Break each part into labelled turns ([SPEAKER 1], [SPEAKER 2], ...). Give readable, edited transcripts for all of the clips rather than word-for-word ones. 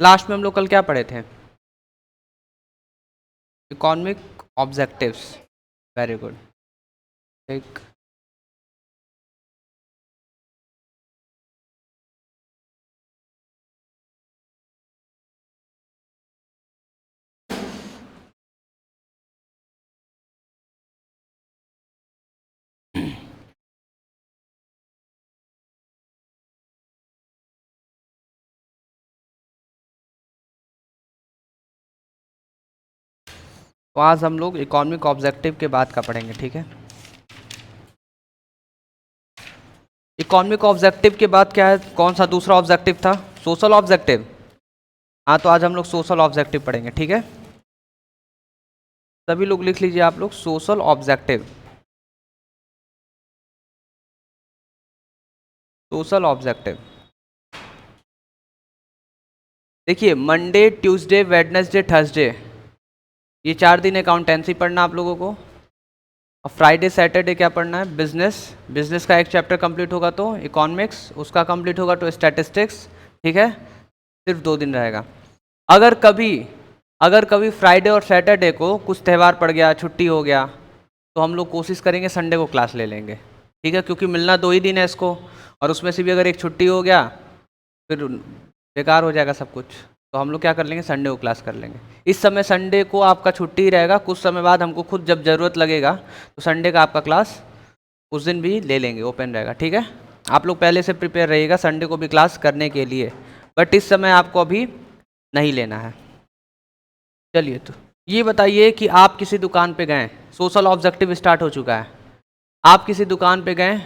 [SPEAKER 1] Last में हम लोग कल क्या पढ़े थे? Economic objectives. Very good. ठीक। तो आज हम लोग इकोनॉमिक ऑब्जेक्टिव के बाद का पढ़ेंगे, ठीक है? इकोनॉमिक ऑब्जेक्टिव के बाद क्या है, कौन सा दूसरा ऑब्जेक्टिव था? Social objective. हाँ, तो आज हम लोग सोशल ऑब्जेक्टिव पढ़ेंगे, ठीक है? सभी लोग लिख लीजिए आप लोग, सोशल ऑब्जेक्टिव। Social objective. देखिए, मंडे, ट्यूसडे, वेडनेसडे, थर्सडे, ये 4 दिन अकाउंटेंसी पढ़ना आप लोगों को। और फ्राइडे सैटरडे क्या पढ़ना है? बिजनेस। बिजनेस का एक चैप्टर कंप्लीट होगा तो इकोनॉमिक्स, उसका कंप्लीट होगा तो स्टैटिस्टिक्स, ठीक है? सिर्फ 2 दिन रहेगा। अगर कभी अगर कभी फ्राइडे और सैटरडे को कुछ त्यौहार पड़ गया, छुट्टी हो गया, तो हम लोग कोशिश करेंगे संडे को क्लास ले लेंगे, ठीक है? क्योंकि मिलना 2 ही दिन है इसको, और उसमें से भी अगर एक छुट्टी हो गया फिर बेकार हो जाएगा सब कुछ। तो हम लोग क्या कर लेंगे, संडे को क्लास कर लेंगे। इस समय संडे को आपका छुट्टी रहेगा, कुछ समय बाद हमको खुद जब ज़रूरत लगेगा तो संडे का आपका क्लास उस दिन भी ले लेंगे, ओपन रहेगा, ठीक है? आप लोग पहले से प्रिपेयर रहिएगा संडे को भी क्लास करने के लिए, बट इस समय आपको अभी नहीं लेना है। चलिए, तो ये बताइए कि आप किसी दुकान पे गए, सोशल ऑब्जेक्टिव स्टार्ट हो चुका है। आप किसी दुकान पे गए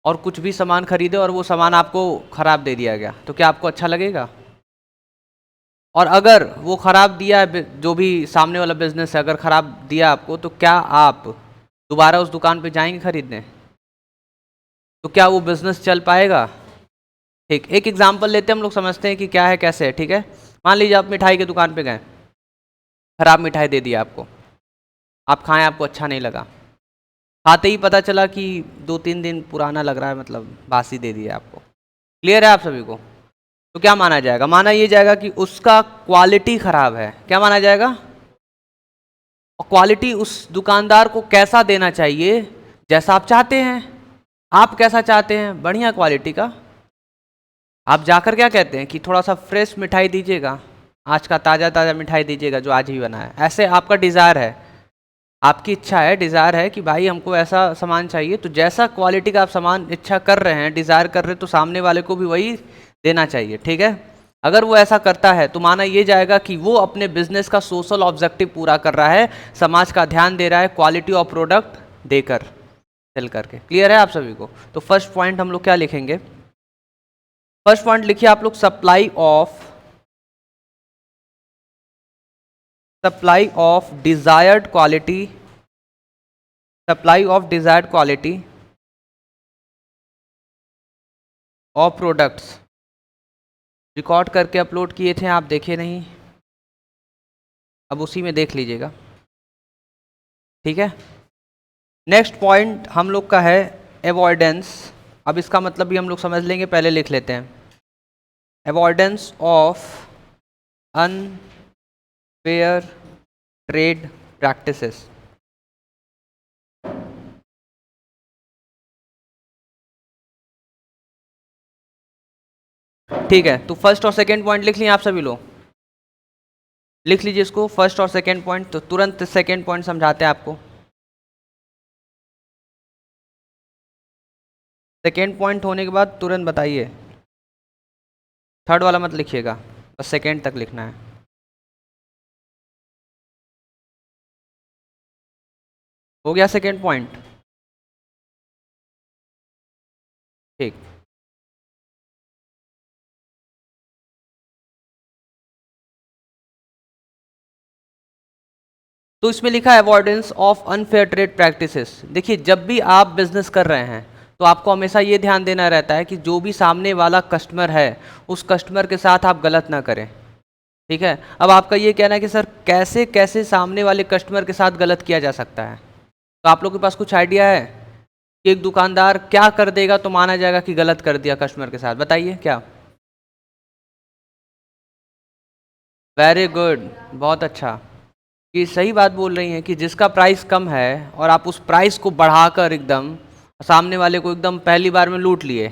[SPEAKER 1] और कुछ भी सामान खरीदे और वो सामान आपको ख़राब दे दिया गया, तो क्या आपको अच्छा लगेगा? और अगर वो ख़राब दिया है, जो भी सामने वाला बिजनेस है अगर ख़राब दिया आपको, तो क्या आप दोबारा उस दुकान पे जाएंगे खरीदने? तो क्या वो बिजनेस चल पाएगा? ठीक, एक एग्जांपल लेते हैं, हम लोग समझते हैं कि क्या है कैसे है, ठीक है? मान लीजिए आप मिठाई की दुकान पे गए, खराब मिठाई दे दिया आपको, आप खाएं, आपको अच्छा नहीं लगा, खाते ही पता चला कि 2-3 दिन पुराना लग रहा है, मतलब बासी दे दिया आपको। क्लियर है आप सभी को? तो क्या माना जाएगा? माना ये जाएगा कि उसका क्वालिटी खराब है। क्या माना जाएगा? और क्वालिटी उस दुकानदार को कैसा देना चाहिए, जैसा आप चाहते हैं। आप कैसा चाहते हैं? बढ़िया क्वालिटी का। आप जाकर क्या कहते हैं कि थोड़ा सा फ्रेश मिठाई दीजिएगा, आज का ताज़ा ताज़ा मिठाई दीजिएगा जो आज ही बना है। ऐसे आपका डिज़ायर है, आपकी इच्छा है, डिज़ायर है कि भाई हमको ऐसा सामान चाहिए, तो जैसा क्वालिटी का आप सामान इच्छा कर रहे हैं, डिज़ायर कर रहे हैं, तो सामने वाले को भी वही देना चाहिए, ठीक है? अगर वो ऐसा करता है तो माना ये जाएगा कि वो अपने बिजनेस का सोशल ऑब्जेक्टिव पूरा कर रहा है, समाज का ध्यान दे रहा है, क्वालिटी ऑफ प्रोडक्ट देकर, सेल करके। क्लियर है आप सभी को? तो फर्स्ट पॉइंट हम लोग क्या लिखेंगे? फर्स्ट पॉइंट लिखिए आप लोग, supply of desired quality, supply of desired quality of products. Record करके अपलोड किए थे, आप देखे नहीं, अब उसी में देख लीजिएगा, ठीक है? नेक्स्ट पॉइंट हम लोग का है अवॉइडेंस। अब इसका मतलब भी हम लोग समझ लेंगे, पहले लिख लेते हैं। Avoidance of unfair trade practices. ठीक है, तो फर्स्ट और सेकंड पॉइंट लिख लिए आप सभी लोग? लिख लीजिए इसको, फर्स्ट और सेकंड पॉइंट। तो तुरंत सेकंड पॉइंट समझाते हैं आपको। सेकेंड पॉइंट होने के बाद तुरंत बताइए, थर्ड वाला मत लिखिएगा, बस सेकेंड तक लिखना है। हो गया सेकेंड पॉइंट? ठीक। तो इसमें लिखा है avoidance of unfair trade practices. देखिए, जब भी आप बिजनेस कर रहे हैं तो आपको हमेशा ये ध्यान देना रहता है कि जो भी सामने वाला कस्टमर है, उस कस्टमर के साथ आप गलत ना करें, ठीक है? अब आपका ये कहना है कि सर कैसे कैसे सामने वाले कस्टमर के साथ गलत किया जा सकता है, तो आप लोग के पास कुछ आइडिया है कि एक दुकानदार क्या कर देगा तो माना जाएगा कि गलत कर दिया कस्टमर के साथ? बताइए क्या। वेरी गुड, बहुत अच्छा। कि सही बात बोल रही हैं कि जिसका प्राइस कम है और आप उस प्राइस को बढ़ाकर एकदम सामने वाले को एकदम पहली बार में लूट लिए,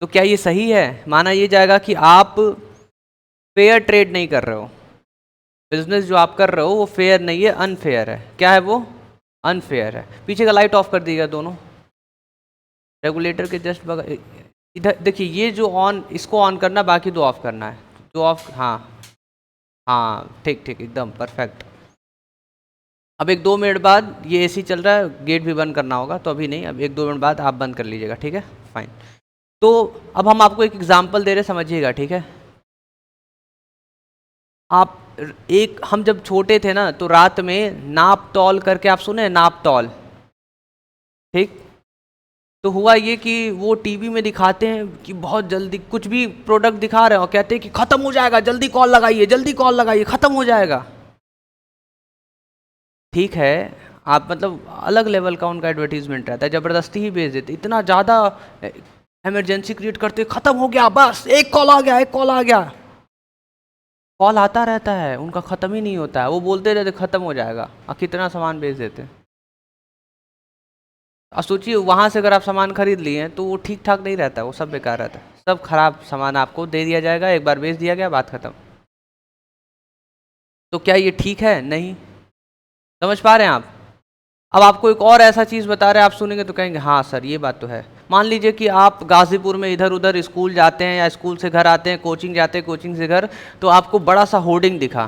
[SPEAKER 1] तो क्या ये सही है? माना ये जाएगा कि आप फेयर ट्रेड नहीं कर रहे हो। बिजनेस जो आप कर रहे हो वो फेयर नहीं है, अनफेयर है। क्या है वो? अनफेयर है। पीछे का लाइट ऑफ कर दीजिएगा दोनों, रेगुलेटर के जस्ट बगल। इधर देखिए, ये जो ऑन, इसको ऑन करना, बाकी दो ऑफ करना है। जो ऑफ, हाँ हाँ, ठीक ठीक, एकदम परफेक्ट। अब एक 2 मिनट बाद ये एसी चल रहा है, गेट भी बंद करना होगा, तो अभी नहीं, अब 1-2 मिनट बाद आप बंद कर लीजिएगा, ठीक है? फाइन। तो अब हम आपको एक एग्जांपल दे रहे, समझिएगा, ठीक है? आप एक, हम जब छोटे थे ना तो रात में नाप तौल करके, आप सुने नाप तौल? ठीक। तो हुआ ये कि वो टीवी में दिखाते हैं कि बहुत जल्दी कुछ भी प्रोडक्ट दिखा रहे हो, कहते हैं कि खत्म हो जाएगा, जल्दी कॉल लगाइए, जल्दी कॉल लगाइए, खत्म हो जाएगा। ठीक है, आप मतलब अलग लेवल का उनका एडवर्टीजमेंट रहता है, ज़बरदस्ती ही भेज देते, इतना ज़्यादा इमरजेंसी क्रिएट करते, ख़त्म हो गया, बस एक कॉल आ गया, एक कॉल आ गया। कॉल आता रहता है, उनका ख़त्म ही नहीं होता है, वो बोलते रहते ख़त्म हो जाएगा, और कितना सामान भेज देते हैं। अब सोचिए, वहाँ से अगर आप सामान खरीद लिए हैं तो वो ठीक ठाक नहीं रहता, वो सब बेकार रहता है, सब खराब सामान आपको दे दिया जाएगा, एक बार बेच दिया गया, बात ख़त्म। तो क्या ये ठीक है? नहीं। समझ पा रहे हैं आप? अब आपको एक और ऐसा चीज़ बता रहे हैं, आप सुनेंगे तो कहेंगे हाँ सर ये बात तो है। मान लीजिए कि आप गाज़ीपुर में इधर उधर स्कूल जाते हैं, या स्कूल से घर आते हैं, कोचिंग जाते हैं, कोचिंग से घर, तो आपको बड़ा सा होर्डिंग दिखा,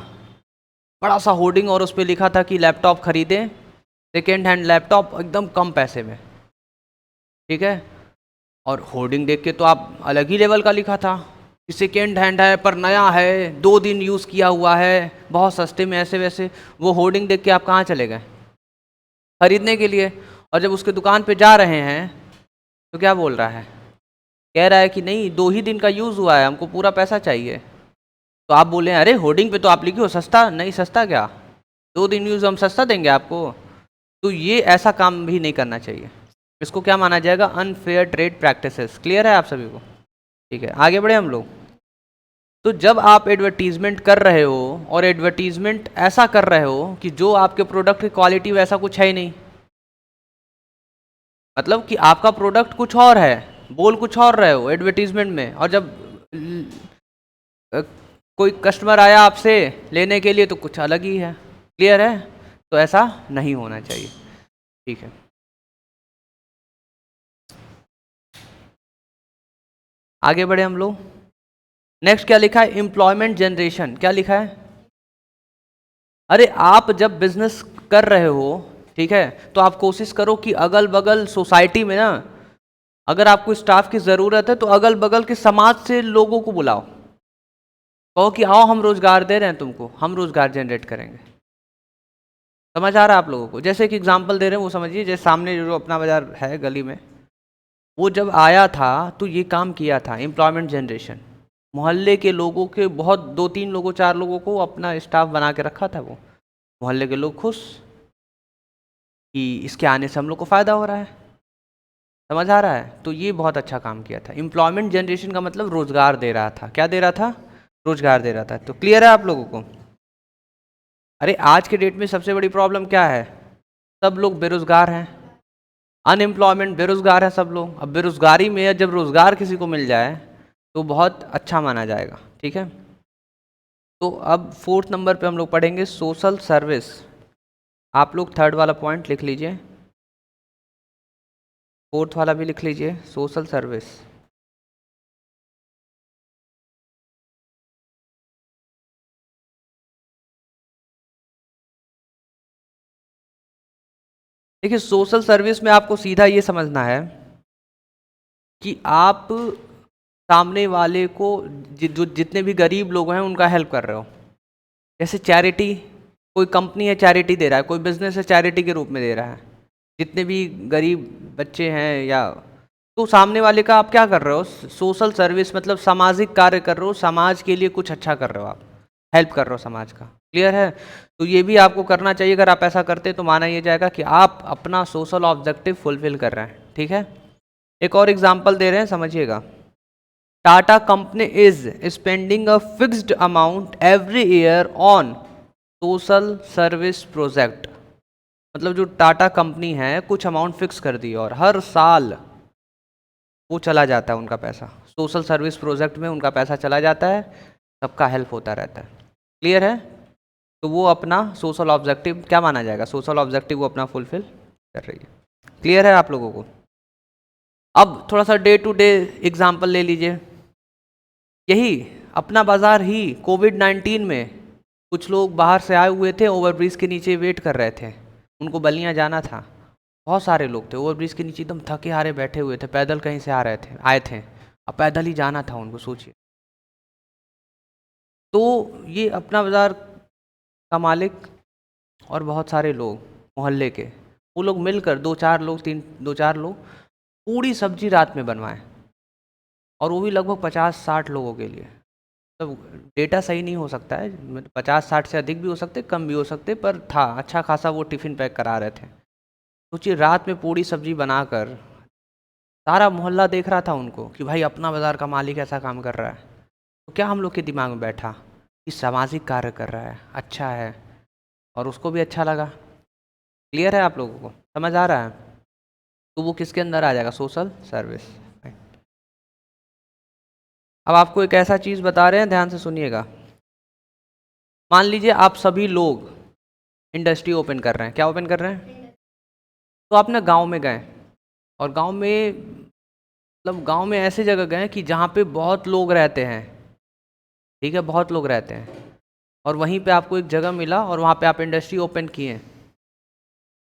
[SPEAKER 1] बड़ा सा होर्डिंग, और उस पर लिखा था कि लैपटॉप खरीदें, सेकेंड हैंड लैपटॉप एकदम कम पैसे में, ठीक है? और होर्डिंग देख के तो आप अलग ही लेवल का लिखा था कि सेकेंड हैंड है पर नया है, 2 दिन यूज़ किया हुआ है, बहुत सस्ते में, ऐसे वैसे। वो होर्डिंग देख के आप कहाँ चले गए? खरीदने के लिए। और जब उसके दुकान पे जा रहे हैं तो क्या बोल रहा है? कह रहा है कि नहीं, 2 ही दिन का यूज़ हुआ है, हमको पूरा पैसा चाहिए। तो आप बोले अरे होर्डिंग पे तो आप लिखे हो सस्ता, नहीं सस्ता क्या, 2 दिन यूज़ हम सस्ता देंगे आपको? तो ये ऐसा काम भी नहीं करना चाहिए। इसको क्या माना जाएगा? Unfair trade practices. क्लियर है आप सभी को? ठीक है, आगे बढ़े हम लोग। तो जब आप एडवर्टीजमेंट कर रहे हो, और एडवर्टीजमेंट ऐसा कर रहे हो कि जो आपके प्रोडक्ट की क्वालिटी वैसा कुछ है ही नहीं, मतलब कि आपका प्रोडक्ट कुछ और है, बोल कुछ और रहे हो एडवर्टीजमेंट में, और जब अ, कोई कस्टमर आया आपसे लेने के लिए तो कुछ अलग ही है। क्लियर है? तो ऐसा नहीं होना चाहिए, ठीक है? आगे बढ़े हम लोग। नेक्स्ट क्या लिखा है? Employment generation. क्या लिखा है? अरे आप जब बिजनेस कर रहे हो, ठीक है, तो आप कोशिश करो कि अगल बगल सोसाइटी में ना, अगर आपको स्टाफ की ज़रूरत है तो अगल बगल के समाज से लोगों को बुलाओ, कहो कि आओ हम रोज़गार दे रहे हैं तुमको, हम रोज़गार जनरेट करेंगे। समझ आ रहा है आप लोगों को? जैसे कि एग्जांपल दे रहे हैं वो समझिए, जैसे सामने जो अपना बाजार है गली में, वो जब आया था तो ये काम किया था, एम्प्लॉयमेंट जनरेशन। मोहल्ले के लोगों के, बहुत 2-3 लोगों 4 लोगों को अपना स्टाफ बना के रखा था वो। मोहल्ले के लोग खुश कि इसके आने से हम लोग को फ़ायदा हो रहा है। समझ आ रहा है? तो ये बहुत अच्छा काम किया था। एम्प्लॉयमेंट जनरेशन का मतलब रोज़गार दे रहा था। क्या दे रहा था? रोज़गार दे रहा था। तो क्लियर है आप लोगों को? अरे आज के डेट में सबसे बड़ी प्रॉब्लम क्या है? सब लोग बेरोज़गार हैं, अनएम्प्लॉयमेंट, बेरोज़गार है सब लोग। अब बेरोज़गारी में जब रोज़गार किसी को मिल जाए तो बहुत अच्छा माना जाएगा, ठीक है? तो अब 4th नंबर पे हम लोग पढ़ेंगे सोशल सर्विस। आप लोग 3rd वाला पॉइंट लिख लीजिए, 4th वाला भी लिख लीजिए, सोशल सर्विस। देखिए, सोशल सर्विस में आपको सीधा ये समझना है कि आप सामने वाले को, जो जितने भी गरीब लोग हैं उनका हेल्प कर रहे हो। जैसे चैरिटी, कोई कंपनी है चैरिटी दे रहा है, कोई बिजनेस है चैरिटी के रूप में दे रहा है, जितने भी गरीब बच्चे हैं, या तो सामने वाले का आप क्या कर रहे हो? सोशल सर्विस मतलब सामाजिक कार्य कर रहे हो, समाज के लिए कुछ अच्छा कर रहे हो, आप हेल्प कर रहे हो समाज का। क्लियर है? तो ये भी आपको करना चाहिए। अगर आप ऐसा करते तो माना ये जाएगा कि आप अपना सोशल ऑब्जेक्टिव फुलफिल कर रहे हैं, ठीक है? एक और एग्जाम्पल दे रहे हैं, समझिएगा। Tata company is spending a fixed amount every year on social service project. मतलब जो टाटा कंपनी है कुछ अमाउंट फिक्स कर दी और हर साल वो चला जाता है उनका पैसा, सोशल सर्विस प्रोजेक्ट में उनका पैसा चला जाता है, सबका हेल्प होता रहता है। क्लियर है? तो वो अपना सोशल ऑब्जेक्टिव क्या माना जाएगा, सोशल ऑब्जेक्टिव वो अपना फुलफिल कर रही है। क्लियर है आप लोगों को? अब थोड़ा सा डे टू डे एग्जाम्पल ले लीजिए। यही अपना बाजार ही कोविड-19 में कुछ लोग बाहर से आए हुए थे, ओवरब्रिज के नीचे वेट कर रहे थे, उनको बलिया जाना था। बहुत सारे लोग थे ओवरब्रिज के नीचे एकदम थके हारे बैठे हुए थे, पैदल कहीं से आए थे, अब पैदल ही जाना था उनको, सोचिए। तो ये अपना बाजार का मालिक और बहुत सारे लोग मोहल्ले के, वो लोग मिलकर दो चार लोग पूरी सब्जी रात में बनवाएं, और वो भी लगभग 50-60 लोगों के लिए। तो डेटा सही नहीं हो सकता है, 50-60 से अधिक भी हो सकते, कम भी हो सकते, पर था अच्छा खासा वो टिफ़िन पैक करा रहे थे। सोचिए रात में पूरी सब्जी बनाकर सारा मोहल्ला देख रहा था उनको कि भाई अपना बाज़ार का मालिक ऐसा काम कर रहा है। तो क्या हम लोग के दिमाग में बैठा कि सामाजिक कार्य कर रहा है, अच्छा है, और उसको भी अच्छा लगा। क्लियर है आप लोगों को? समझ आ रहा है? तो वो किसके अंदर आ जाएगा, सोशल सर्विस। अब आपको एक ऐसा चीज़ बता रहे हैं, ध्यान से सुनिएगा। मान लीजिए आप सभी लोग इंडस्ट्री ओपन कर रहे हैं। क्या ओपन कर रहे हैं? तो आप ना गांव में गए, और गांव में मतलब गांव में ऐसे जगह गए कि जहाँ पे बहुत लोग रहते हैं, ठीक है, बहुत लोग रहते हैं, और वहीं पे आपको एक जगह मिला और वहाँ पे आप इंडस्ट्री ओपन किए।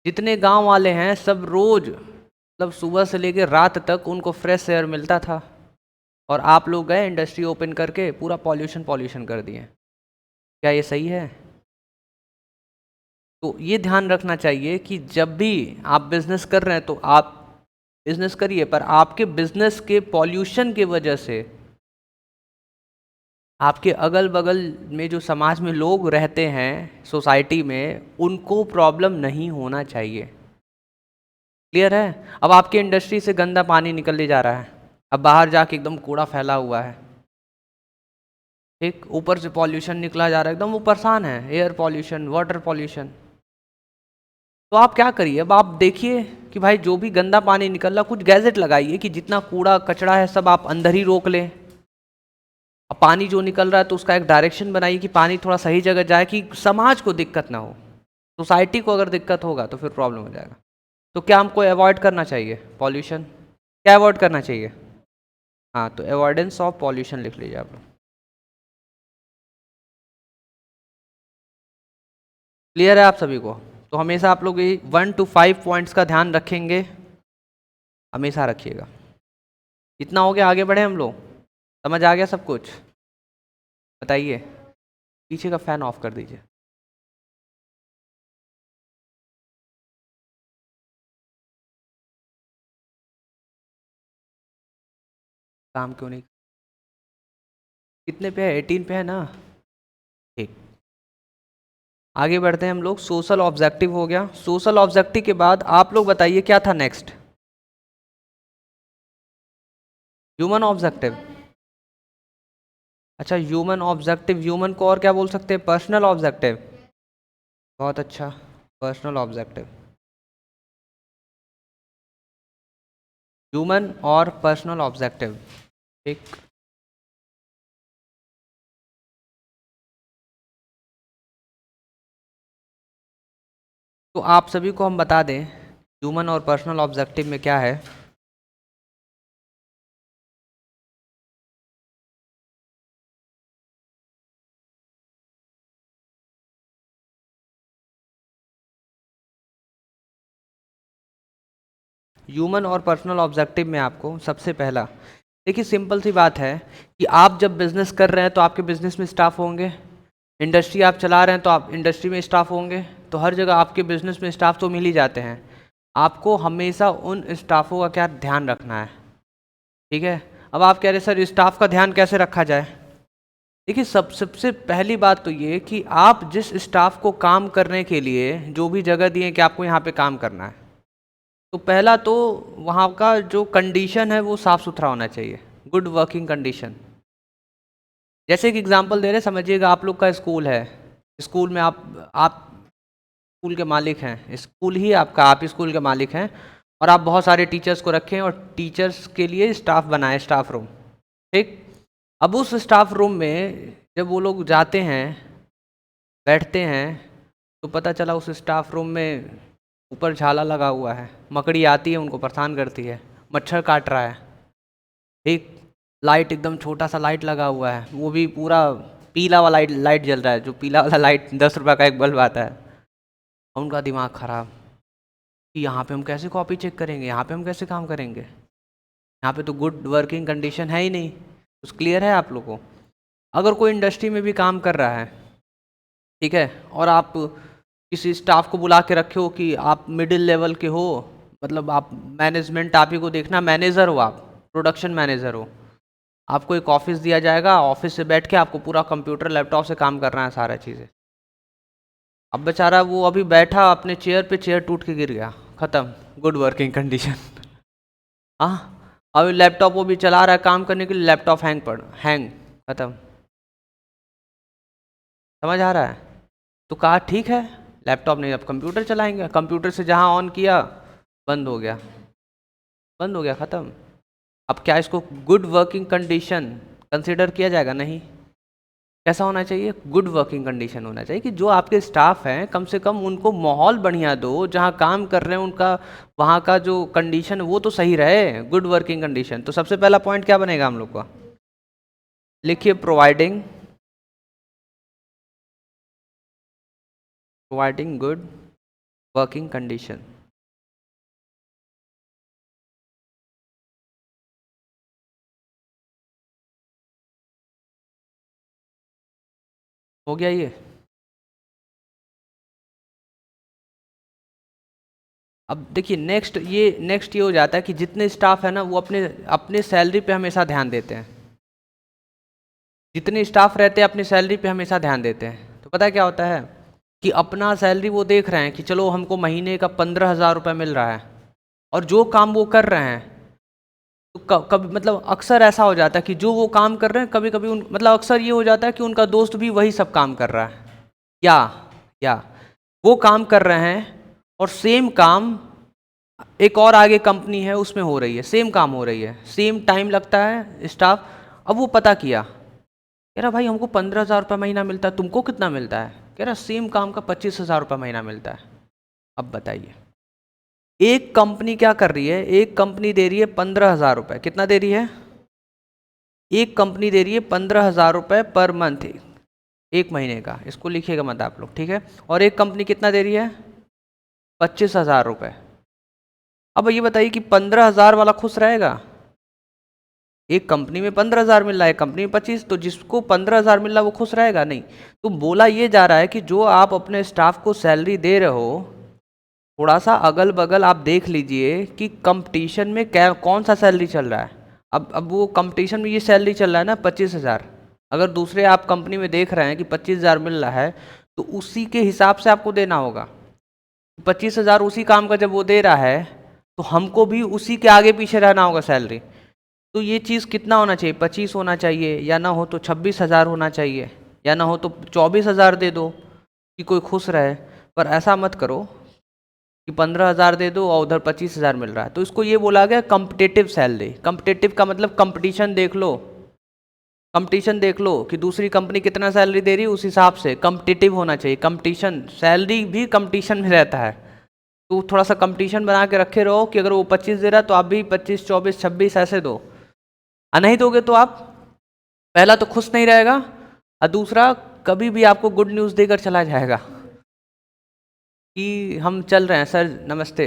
[SPEAKER 1] जितने गांव वाले हैं सब रोज़ मतलब सुबह से लेकर रात तक उनको फ्रेश एयर मिलता था, और आप लोग गए इंडस्ट्री ओपन करके पूरा पॉल्यूशन कर दिए। क्या ये सही है? तो ये ध्यान रखना चाहिए कि जब भी आप बिजनेस कर रहे हैं तो आप बिजनेस करिए, पर आपके बिजनेस के पॉल्यूशन की वजह से आपके अगल बगल में जो समाज में लोग रहते हैं, सोसाइटी में, उनको प्रॉब्लम नहीं होना चाहिए। क्लियर है? अब आपके इंडस्ट्री से गंदा पानी निकल ले जा रहा है, अब बाहर जाके एकदम कूड़ा फैला हुआ है, ठीक, ऊपर से पॉल्यूशन निकला जा रहा है, एकदम वो परेशान है, एयर पॉल्यूशन, वाटर पॉल्यूशन। तो आप क्या करिए, अब आप देखिए कि भाई जो भी गंदा पानी निकल रहा, कुछ गैजेट लगाइए कि जितना कूड़ा कचरा है सब आप अंदर ही रोक लें। अब पानी जो निकल रहा है तो उसका एक डायरेक्शन बनाइए कि पानी थोड़ा सही जगह जाए, कि समाज को दिक्कत ना हो। सोसाइटी को अगर दिक्कत होगा तो फिर प्रॉब्लम हो जाएगा। तो क्या हमको अवॉइड करना चाहिए पॉल्यूशन? क्या अवॉइड करना चाहिए? हाँ, तो अवॉइडेंस ऑफ पॉल्यूशन लिख लीजिए आप लोग। क्लियर है आप सभी को? तो हमेशा आप लोग ये 1 to 5 पॉइंट्स का ध्यान रखेंगे, हमेशा रखिएगा। इतना हो गया, आगे बढ़े हम लोग? समझ आ गया सब कुछ? बताइए। पीछे का फैन ऑफ कर दीजिए। काम क्यों नहीं? कितने पे है? 18 पे है ना? ठीक, आगे बढ़ते हैं हम लोग। सोशल ऑब्जेक्टिव हो गया। सोशल ऑब्जेक्टिव के बाद आप लोग बताइए क्या था नेक्स्ट? Human objective. अच्छा, ह्यूमन ऑब्जेक्टिव, ह्यूमन को और क्या बोल सकते हैं? Personal objective. बहुत अच्छा, पर्सनल ऑब्जेक्टिव, ह्यूमन और पर्सनल ऑब्जेक्टिव। ठीक, तो आप सभी को हम बता दें ह्यूमन और पर्सनल ऑब्जेक्टिव में क्या है। ह्यूमन और पर्सनल ऑब्जेक्टिव में आपको सबसे पहला, देखिए सिंपल सी बात है कि आप जब बिजनेस कर रहे हैं तो आपके बिजनेस में स्टाफ होंगे, इंडस्ट्री आप चला रहे हैं तो आप इंडस्ट्री में स्टाफ होंगे, तो हर जगह आपके बिजनेस में स्टाफ तो मिल ही जाते हैं। आपको हमेशा उन स्टाफों का क्या ध्यान रखना है, ठीक है। अब आप कह रहे सर स्टाफ का ध्यान कैसे रखा जाए? देखिए सबसे पहली बात तो ये कि आप जिस स्टाफ को काम करने के लिए जो भी जगह दिए कि आपको यहाँ पे काम करना है, तो पहला तो वहाँ का जो कंडीशन है वो साफ़ सुथरा होना चाहिए। Good working condition. जैसे एक एग्जांपल दे रहे, समझिएगा आप लोग का स्कूल है, स्कूल में आप स्कूल के मालिक हैं, स्कूल ही आपका, आप स्कूल के मालिक हैं और आप बहुत सारे टीचर्स को रखें और टीचर्स के लिए स्टाफ बनाए, स्टाफ रूम, ठीक। अब उस स्टाफ रूम में जब वो लोग जाते हैं, बैठते हैं, तो पता चला उस स्टाफ रूम में ऊपर झाला लगा हुआ है, मकड़ी आती है उनको परेशान करती है, मच्छर काट रहा है, ठीक। लाइट एकदम छोटा सा लाइट लगा हुआ है, वो भी पूरा पीला वाला लाइट जल रहा है, जो पीला वाला लाइट 10 रुपये का एक बल्ब आता है। उनका दिमाग ख़राब कि यहाँ पे हम कैसे कॉपी चेक करेंगे, यहाँ पे हम कैसे काम करेंगे, यहाँ पे तो गुड वर्किंग कंडीशन है ही नहीं। कुछ क्लियर है आप लोगों को? अगर कोई इंडस्ट्री में भी काम कर रहा है, ठीक है, और आप किसी स्टाफ को बुला के रखे हो कि आप मिडिल लेवल के हो, मतलब आप मैनेजमेंट आप ही को देखना, मैनेजर हो, आप प्रोडक्शन मैनेजर हो, आपको एक ऑफिस दिया जाएगा, ऑफिस से बैठ के आपको पूरा कंप्यूटर लैपटॉप से काम करना है सारा चीज़ें। अब बेचारा वो अभी बैठा अपने चेयर पे, चेयर टूट के गिर गया, ख़त्म, गुड वर्किंग कंडीशन। हाँ, अभी लैपटॉप वो भी चला रहा है काम करने के लिए, लैपटॉप हैंग, ख़त्म। समझ आ रहा है? तो कहा ठीक है, लैपटॉप नहीं, अब कंप्यूटर चलाएंगे, कंप्यूटर से जहाँ ऑन किया बंद हो गया, बंद हो गया, ख़त्म। अब क्या इसको गुड वर्किंग कंडीशन कंसिडर किया जाएगा? नहीं। कैसा होना चाहिए? गुड वर्किंग कंडीशन होना चाहिए कि जो आपके स्टाफ हैं कम से कम उनको माहौल बढ़िया दो, जहाँ काम कर रहे हैं उनका वहाँ का जो कंडीशन वो तो सही रहे, गुड वर्किंग कंडीशन। तो सबसे पहला पॉइंट क्या बनेगा हम लोग का? लिखिए प्रोवाइडिंग गुड वर्किंग कंडीशन। हो गया ये? अब देखिए नेक्स्ट ये हो जाता है कि जितने स्टाफ है ना वो अपने अपने सैलरी पे हमेशा ध्यान देते हैं, जितने स्टाफ रहते हैं अपनी सैलरी पे हमेशा ध्यान देते हैं। तो पता है क्या होता है कि अपना सैलरी वो देख रहे हैं कि चलो हमको महीने का 15,000 रुपये मिल रहा है, और जो काम वो कर रहे हैं तो कभी मतलब अक्सर ऐसा हो जाता है कि जो वो काम कर रहे हैं कभी कभी मतलब अक्सर ये हो जाता है कि उनका दोस्त भी वही सब काम कर रहा है, या वो काम कर रहे हैं और सेम काम एक और आगे कंपनी है उसमें हो रही है, सेम काम हो रही है, सेम टाइम लगता है स्टाफ। अब वो पता किया, कह रहा भाई हमको 15,000 रुपये महीना मिलता है, तुमको कितना मिलता है? कह रहा सेम काम का 25,000 रुपये महीना मिलता है। अब बताइए, एक कंपनी क्या कर रही है, एक कंपनी दे रही है 15,000 रुपये, कितना दे रही है? एक कंपनी दे रही है 15,000 रुपये पर मंथ, एक महीने का, इसको लिखिएगा मत आप लोग, ठीक है। और एक कंपनी कितना दे रही है? 25,000 रुपये। अब ये बताइए कि 15,000 वाला खुश रहेगा? एक कंपनी में 15,000 मिल रहा है, कंपनी में 25, तो जिसको 15,000 मिल रहा है वो खुश रहेगा? नहीं। तो बोला ये जा रहा है कि जो आप अपने स्टाफ को सैलरी दे रहे हो, थोड़ा सा अगल बगल आप देख लीजिए कि कंपटीशन में क्या कौन सा सैलरी चल रहा है। अब वो कंपटीशन में ये सैलरी चल रहा है ना 25,000, अगर दूसरे आप कंपनी में देख रहे हैं कि 25,000 मिल रहा है तो उसी के हिसाब से आपको देना होगा। 25,000 उसी काम का जब वो दे रहा है तो हमको भी उसी के आगे पीछे रहना होगा सैलरी। तो ये चीज़ कितना होना चाहिए? 25 होना चाहिए, या ना हो तो 26,000 होना चाहिए, या ना हो तो 24,000 दे दो कि कोई खुश रहे। पर ऐसा मत करो कि 15,000 दे दो और उधर 25,000 मिल रहा है। तो इसको ये बोला गया कम्पिटिटिव सैलरी। कम्पिटिटिव का मतलब कंपटीशन देख लो, कंपटीशन देख लो कि दूसरी कंपनी कितना सैलरी दे रही है, उस हिसाब से कंपटीटिव होना चाहिए। कंपटीशन, सैलरी भी कंपटीशन में रहता है, तो थोड़ा सा कंपटीशन बना के रखे रहो कि अगर वो 25 दे रहा है तो आप भी 25, 24, 26 ऐसे दो। नहीं दोगे तो आप पहला तो खुश नहीं रहेगा और दूसरा कभी भी आपको गुड न्यूज़ देकर चला जाएगा कि हम चल रहे हैं सर, नमस्ते,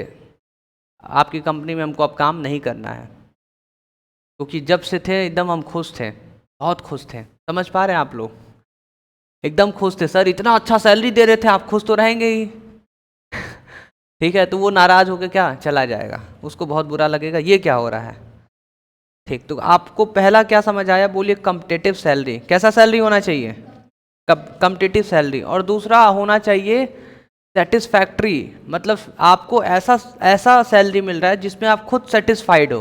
[SPEAKER 1] आपकी कंपनी में हमको अब काम नहीं करना है। क्योंकि जब से थे एकदम हम खुश थे, बहुत खुश थे। समझ पा रहे हैं आप लोग? एकदम खुश थे सर, इतना अच्छा सैलरी दे रहे थे, आप खुश तो रहेंगे ही। ठीक है, तो वो नाराज़ होकर क्या चला जाएगा, उसको बहुत बुरा लगेगा, ये क्या हो रहा है। ठीक, तो आपको पहला क्या समझ आया? बोलिए कम्पिटिटिव सैलरी। कैसा सैलरी होना चाहिए? Competitive salary. और दूसरा होना चाहिए सेटिस्फैक्ट्री, मतलब आपको ऐसा ऐसा सैलरी मिल रहा है जिसमें आप खुद सेटिस्फाइड हो।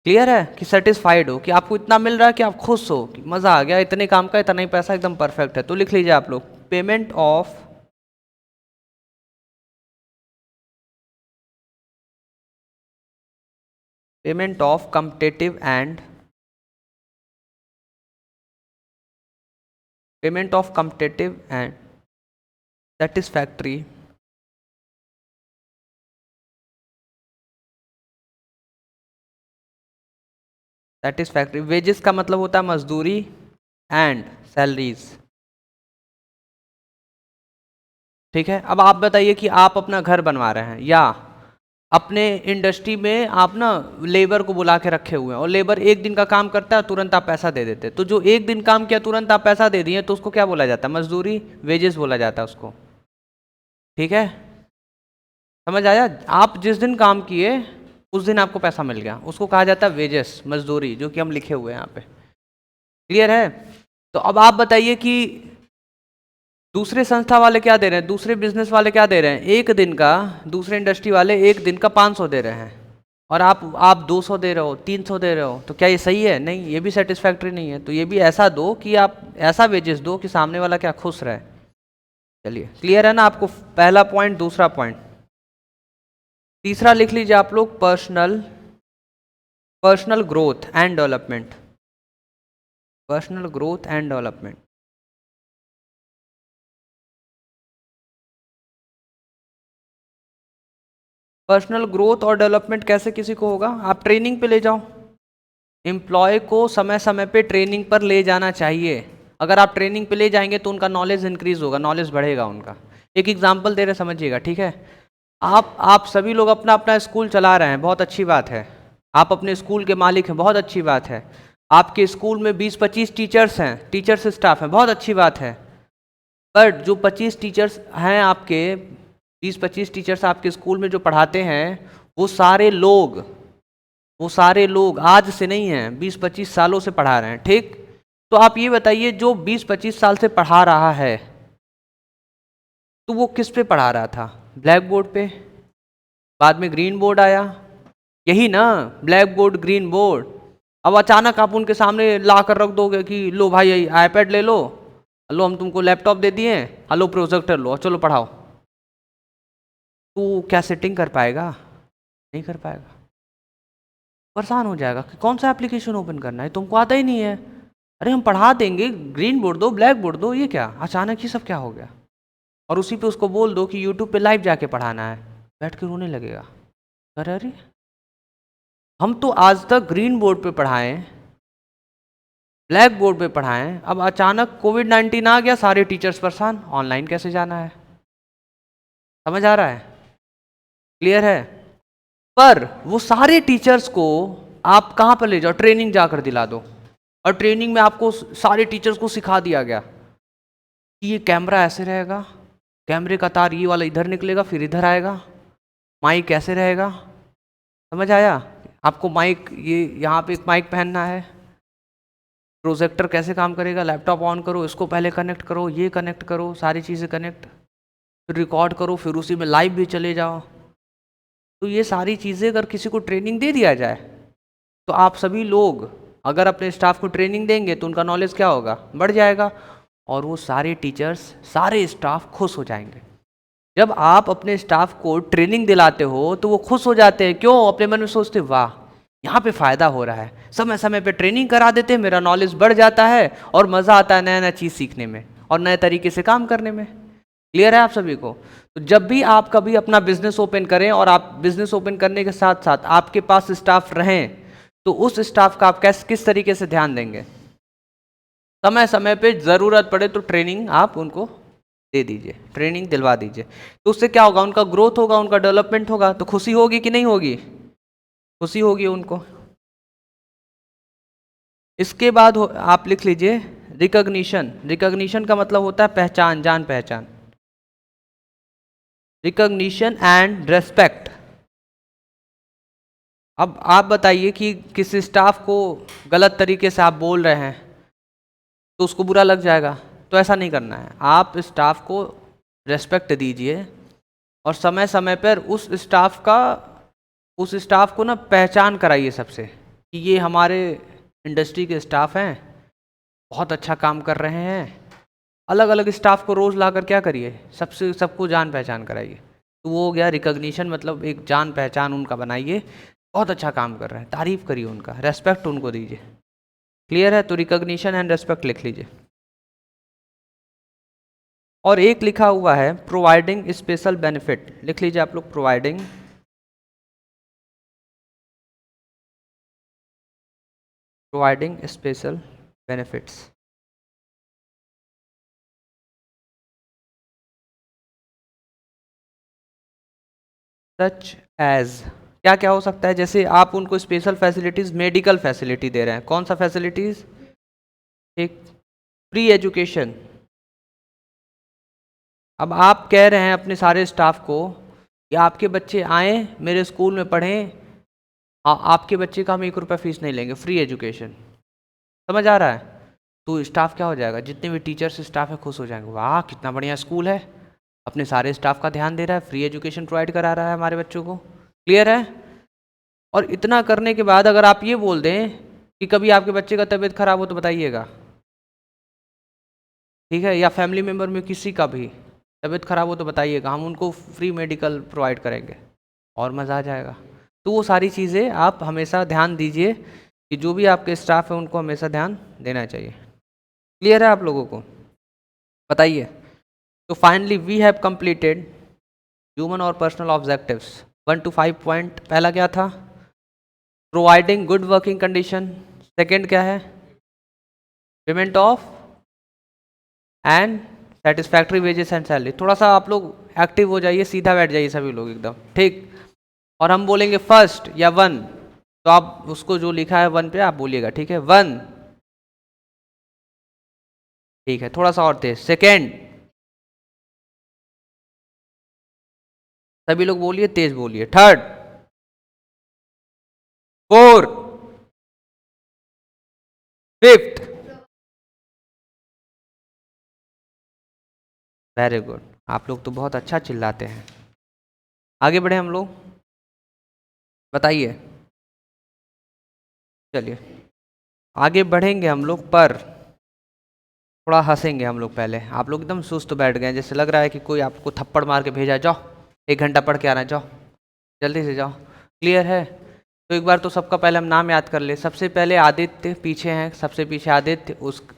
[SPEAKER 1] क्लियर है कि सेटिस्फाइड हो, कि आपको इतना मिल रहा है कि आप खुश हो कि मज़ा आ गया, इतने काम का इतना ही पैसा, एकदम परफेक्ट है। तो लिख लीजिए आप लोग, payment of competitive and satisfactory wages का मतलब होता है मजदूरी एंड सैलरीज। ठीक है, अब आप बताइए कि आप अपना घर बनवा रहे हैं या अपने इंडस्ट्री में आप ना लेबर को बुला के रखे हुए हैं और लेबर एक दिन का काम करता है, तुरंत आप पैसा दे देते हैं। तो जो एक दिन काम किया तुरंत आप पैसा दे दिए, तो उसको क्या बोला जाता है? मजदूरी, वेजेस बोला जाता है उसको। ठीक है, समझ आया? आप जिस दिन काम किए उस दिन आपको पैसा मिल गया, उसको कहा जाता है वेजेस, मजदूरी, जो कि हम लिखे हुए हैं यहाँ पे। क्लियर है? तो अब आप बताइए कि दूसरे संस्था वाले क्या दे रहे हैं, दूसरे बिजनेस वाले क्या दे रहे हैं? एक दिन का, दूसरे इंडस्ट्री वाले एक दिन का 500 दे रहे हैं और आप 200 दे रहे हो, 300 दे रहे हो। तो क्या ये सही है? नहीं, ये भी सेटिस्फैक्ट्री नहीं है। तो ये भी ऐसा दो कि आप ऐसा वेजेस दो कि सामने वाला क्या खुश रहे। चलिए, क्लियर है ना आपको? पहला पॉइंट। दूसरा पॉइंट, तीसरा लिख लीजिए आप लोग, personal growth and development. Personal growth and development. Personal growth और डेवलपमेंट कैसे किसी को होगा? आप ट्रेनिंग पे ले जाओ, एम्प्लॉय को समय समय पे ट्रेनिंग पर ले जाना चाहिए। अगर आप ट्रेनिंग पे ले जाएंगे तो उनका नॉलेज इंक्रीज होगा, नॉलेज बढ़ेगा उनका। एक एग्जांपल दे रहे, समझिएगा, ठीक है? आप सभी लोग अपना अपना स्कूल चला रहे हैं, बहुत अच्छी बात है। आप अपने स्कूल के मालिक हैं, बहुत अच्छी बात है। आपके स्कूल में 20-25 टीचर्स हैं, टीचर्स स्टाफ हैं, बहुत अच्छी बात है। बट जो 25 टीचर्स हैं आपके, 20-25 टीचर्स आपके स्कूल में जो पढ़ाते हैं, वो सारे लोग आज से नहीं हैं, 20-25 सालों से पढ़ा रहे हैं। ठीक? तो आप ये बताइए, जो 20-25 साल से पढ़ा रहा है तो वो किस पे पढ़ा रहा था? ब्लैक बोर्ड पे। बाद में ग्रीन बोर्ड आया, यही ना, ब्लैक बोर्ड, ग्रीन बोर्ड। अब अचानक आप उनके सामने ला कर रख दोगे कि लो भाई आईपैड ले लो, लो हम तुमको लैपटॉप दे दिए, हेलो प्रोजेक्टर लो, चलो पढ़ाओ। तो क्या सेटिंग कर पाएगा? नहीं कर पाएगा, परेशान हो जाएगा कि कौन सा एप्लीकेशन ओपन करना है, तुमको आता ही नहीं है। अरे हम पढ़ा देंगे, ग्रीन बोर्ड दो, ब्लैक बोर्ड दो, ये क्या अचानक ही सब क्या हो गया? और उसी पे उसको बोल दो कि यूट्यूब पे लाइव जाके पढ़ाना है, बैठ के रोने लगेगा। अरे अरे, हम तो आज तक ग्रीन बोर्ड पे पढ़ाएं, ब्लैक बोर्ड पे पढ़ाएं, अब अचानक कोविड-19 आ गया, सारे टीचर्स परेशान, ऑनलाइन कैसे जाना है? समझ आ रहा है? क्लियर है? पर वो सारे टीचर्स को आप कहाँ पर ले जाओ? ट्रेनिंग जाकर दिला दो, और ट्रेनिंग में आपको सारे टीचर्स को सिखा दिया गया कि ये कैमरा ऐसे रहेगा, कैमरे का तार ये वाला इधर निकलेगा फिर इधर आएगा, माइक कैसे रहेगा। समझ आया? आपको माइक, ये यहाँ पे एक माइक पहनना है, प्रोजेक्टर कैसे काम करेगा, लैपटॉप ऑन करो, इसको पहले कनेक्ट करो, ये कनेक्ट करो, सारी चीज़ें कनेक्ट, फिर रिकॉर्ड करो, फिर उसी में लाइव भी चले जाओ। तो ये सारी चीज़ें अगर किसी को ट्रेनिंग दे दिया जाए, तो आप सभी लोग अगर अपने स्टाफ को ट्रेनिंग देंगे तो उनका नॉलेज क्या होगा? बढ़ जाएगा, और वो सारे टीचर्स, सारे स्टाफ खुश हो जाएंगे। जब आप अपने स्टाफ को ट्रेनिंग दिलाते हो तो वो खुश हो जाते हैं। क्यों? अपने मन में सोचते, वाह यहाँ पे फ़ायदा हो रहा है, समय समय पे ट्रेनिंग करा देते हैं, मेरा नॉलेज बढ़ जाता है और मज़ा आता है नया नया चीज़ सीखने में और नए तरीके से काम करने में। क्लियर है आप सभी को? तो जब भी आप कभी अपना बिजनेस ओपन करें, और आप बिजनेस ओपन करने के साथ साथ आपके पास स्टाफ रहें, तो उस स्टाफ का आप किस तरीके से ध्यान देंगे? समय समय पे ज़रूरत पड़े तो ट्रेनिंग आप उनको दे दीजिए, ट्रेनिंग दिलवा दीजिए। तो उससे क्या होगा? उनका ग्रोथ होगा, उनका डेवलपमेंट होगा। तो खुशी होगी कि नहीं होगी? खुशी होगी उनको। इसके बाद आप लिख लीजिए रिकॉग्निशन। रिकॉग्निशन का मतलब होता है पहचान, जान पहचान। Recognition and respect. अब आप बताइए कि किसी स्टाफ को गलत तरीके से आप बोल रहे हैं तो उसको बुरा लग जाएगा, तो ऐसा नहीं करना है। आप स्टाफ को रेस्पेक्ट दीजिए और समय समय पर उस स्टाफ को ना पहचान कराइए सबसे। कि ये हमारे इंडस्ट्री के स्टाफ हैं, बहुत अच्छा काम कर रहे हैं, अलग अलग स्टाफ को रोज़ लाकर क्या करिए, सबको जान पहचान कराइए। तो वो हो गया रिकॉग्निशन, मतलब एक जान पहचान उनका बनाइए, बहुत अच्छा काम कर रहे हैं, तारीफ करिए उनका, रेस्पेक्ट उनको दीजिए। क्लियर है? तो रिकॉग्निशन एंड रेस्पेक्ट लिख लीजिए। और एक लिखा हुआ है प्रोवाइडिंग स्पेशल बेनिफिट, लिख लीजिए आप लोग, providing special benefits. Such as, क्या क्या हो सकता है? जैसे आप उनको स्पेशल फैसिलिटीज, मेडिकल फैसिलिटी दे रहे हैं, कौन सा फैसिलिटीज? एक फ्री एजुकेशन। अब आप कह रहे हैं अपने सारे स्टाफ को कि आपके बच्चे आए मेरे स्कूल में पढ़ें, आपके बच्चे का हम 1 रुपया फीस नहीं लेंगे, फ्री एजुकेशन। समझ आ रहा है? तो स्टाफ क्या हो जाएगा, जितने भी टीचर्स स्टाफ है खुश हो जाएंगे, वाह कितना बढ़िया स्कूल है, अपने सारे स्टाफ का ध्यान दे रहा है, फ्री एजुकेशन प्रोवाइड करा रहा है हमारे बच्चों को। क्लियर है? और इतना करने के बाद अगर आप ये बोल दें कि कभी आपके बच्चे का तबीयत खराब हो तो बताइएगा, ठीक है, या फैमिली मेम्बर में किसी का भी तबीयत खराब हो तो बताइएगा, हम उनको फ्री मेडिकल प्रोवाइड करेंगे, और मज़ा आ जाएगा। तो वो सारी चीज़ें आप हमेशा ध्यान दीजिए कि जो भी आपके स्टाफ है उनको हमेशा ध्यान देना चाहिए। क्लियर है आप लोगों को? बताइए। तो finally we have completed human और पर्सनल ऑब्जेक्टिव्स 1 to 5 पॉइंट। पहला क्या था? Providing good working condition. Second क्या है? Payment of and satisfactory wages and salary. थोड़ा सा आप लोग एक्टिव हो जाइए, सीधा बैठ जाइए सभी लोग एकदम, ठीक। और हम बोलेंगे फर्स्ट या 1, तो आप उसको जो लिखा है 1 पे आप बोलिएगा, ठीक है, 1, ठीक है, थोड़ा सा और तेज, सेकेंड, सभी लोग बोलिए, तेज बोलिए, थर्ड, 4, फिफ्थ। वेरी गुड, आप लोग तो बहुत अच्छा चिल्लाते हैं। आगे बढ़े हम लोग, बताइए। चलिए आगे बढ़ेंगे हम लोग, पर थोड़ा हंसेंगे हम लोग पहले। आप लोग एकदम सुस्त बैठ गए, जैसे लग रहा है कि कोई आपको थप्पड़ मार के भेजा, जाओ 1 घंटा पढ़ के आना, जाओ जल्दी से जाओ। क्लियर है? तो एक बार तो सबका पहले हम नाम याद कर ले। सबसे पहले आदित्य पीछे हैं, सबसे पीछे आदित्य,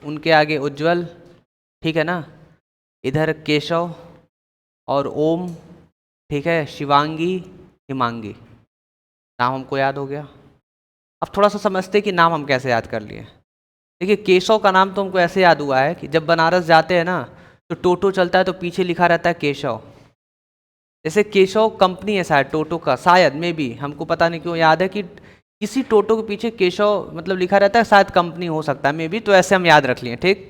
[SPEAKER 1] उनके आगे उज्जवल, ठीक है ना, इधर केशव और ओम, ठीक है, शिवांगी, हिमांगी। नाम हमको याद हो गया। अब थोड़ा सा समझते कि नाम हम कैसे याद कर लिए। देखिए केशव का नाम तो हमको ऐसे याद हुआ है कि जब बनारस जाते हैं ना तो टोटो चलता है तो पीछे लिखा रहता है केशव। जैसे केशव कंपनी है शायद टोटो का, शायद में भी, हमको पता नहीं क्यों याद है कि किसी टोटो के पीछे केशव मतलब लिखा रहता है, शायद कंपनी हो सकता है, में भी, तो ऐसे हम याद रख लिए, ठीक।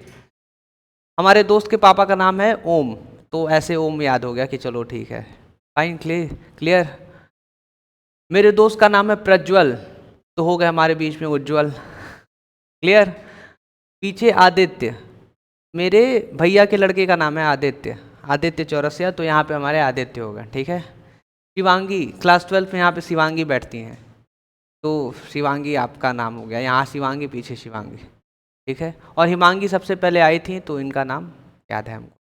[SPEAKER 1] हमारे दोस्त के पापा का नाम है ओम, तो ऐसे ओम याद हो गया कि चलो ठीक है, फाइन, क्लियर। मेरे दोस्त का नाम है प्रज्वल, तो हो गया हमारे बीच में उज्जवल। क्लियर? पीछे आदित्य, मेरे भैया के लड़के का नाम है आदित्य, आदित्य चौरसिया, तो यहाँ पे हमारे आदित्य होगा, ठीक है। शिवांगी, क्लास 12 में यहाँ पे शिवांगी बैठती हैं, तो शिवांगी आपका नाम हो गया, यहाँ शिवांगी, पीछे शिवांगी, ठीक है। और हिमांगी सबसे पहले आई थी, तो इनका नाम याद है हमको।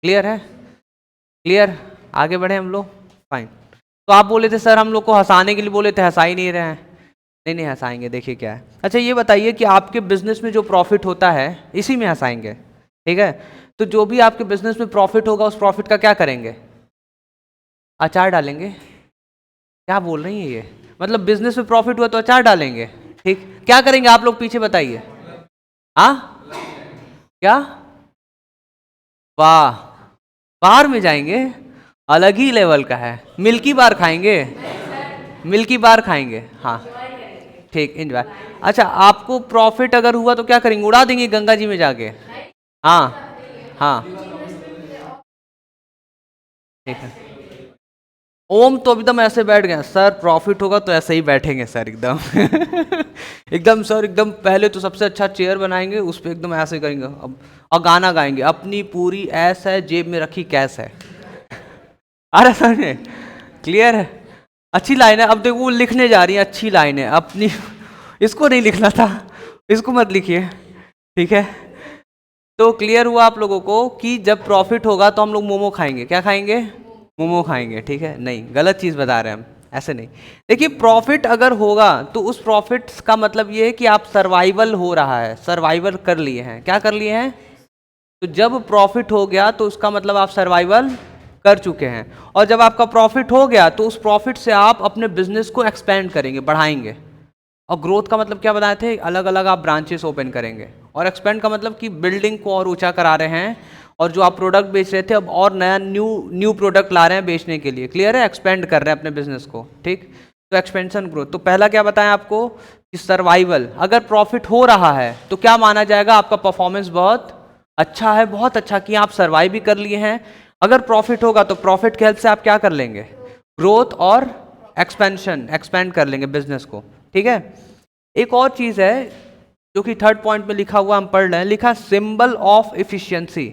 [SPEAKER 1] क्लियर है? क्लियर? आगे बढ़े हम लोग, फाइन। तो आप बोले थे सर हम लोग को हंसाने के लिए बोले थे, हंसा ही नहीं रहे हैं। नहीं नहीं हंसाएंगे, देखिए क्या है। अच्छा ये बताइए कि आपके बिजनेस में जो प्रॉफिट होता है इसी में हंसाएंगे, ठीक है। तो जो भी आपके बिजनेस में प्रॉफिट होगा उस प्रॉफिट का क्या करेंगे? अचार डालेंगे। क्या बोल रही है ये? मतलब बिजनेस में प्रॉफिट हुआ तो अचार डालेंगे, ठीक। क्या करेंगे आप लोग पीछे बताइए? हाँ, क्या? वाह, बाहर में जाएंगे, अलग ही लेवल का है। मिल्की बार खाएंगे, मिल्की बार खाएंगे, हाँ ठीक, एंजॉय। अच्छा आपको प्रॉफिट अगर हुआ तो क्या करेंगे? उड़ा देंगे गंगा जी में जाके? हाँ हाँ, ठीक है। ओम तो एकदम ऐसे बैठ गए, सर प्रॉफिट होगा तो ऐसे ही बैठेंगे सर एकदम। एकदम सर, एकदम पहले तो सबसे अच्छा चेयर बनाएंगे, उस पर एकदम ऐसे करेंगे अब, और गाना गाएंगे, अपनी पूरी ऐस है जेब में रखी कैस है। अरे सर, क्लियर है? अच्छी लाइन है। अब देखो वो लिखने जा रही है, अच्छी लाइन है, अपनी इसको नहीं लिखना था, इसको मत लिखिए, ठीक है। तो क्लियर हुआ आप लोगों को कि जब प्रॉफिट होगा तो हम लोग मोमो खाएंगे। क्या खाएंगे? मोमो खाएंगे, ठीक है। नहीं, गलत चीज़ बता रहे हैं हम, ऐसे नहीं। देखिए, प्रॉफिट अगर होगा तो उस प्रॉफिट का मतलब ये है कि आप सर्वाइवल हो रहा है, सर्वाइवल कर लिए हैं। क्या कर लिए हैं? तो जब प्रॉफिट हो गया तो उसका मतलब आप सर्वाइवल कर चुके हैं। और जब आपका प्रॉफिट हो गया तो उस प्रॉफिट से आप अपने बिजनेस को एक्सपेंड करेंगे, बढ़ाएंगे। और ग्रोथ का मतलब क्या बताए थे? अलग अलग आप ब्रांचेस ओपन करेंगे। और एक्सपेंड का मतलब कि बिल्डिंग को और ऊंचा करा रहे हैं, और जो आप प्रोडक्ट बेच रहे थे अब और नया न्यू प्रोडक्ट ला रहे हैं बेचने के लिए। क्लियर है? एक्सपेंड कर रहे हैं अपने बिजनेस को, ठीक। तो एक्सपेंशन ग्रोथ। तो पहला क्या बताएं आपको कि सर्वाइवल। अगर प्रॉफिट हो रहा है तो क्या माना जाएगा? आपका परफॉर्मेंस बहुत अच्छा है, बहुत अच्छा कि आप सर्वाइव भी कर लिए हैं। अगर प्रॉफिट होगा तो प्रॉफिट के हेल्प से आप क्या कर लेंगे? ग्रोथ और एक्सपेंशन, एक्सपेंड कर लेंगे बिजनेस को, ठीक है। एक और चीज है जो कि थर्ड पॉइंट में लिखा हुआ, हम पढ़ रहे हैं, लिखा सिंबल ऑफ एफिशिएंसी।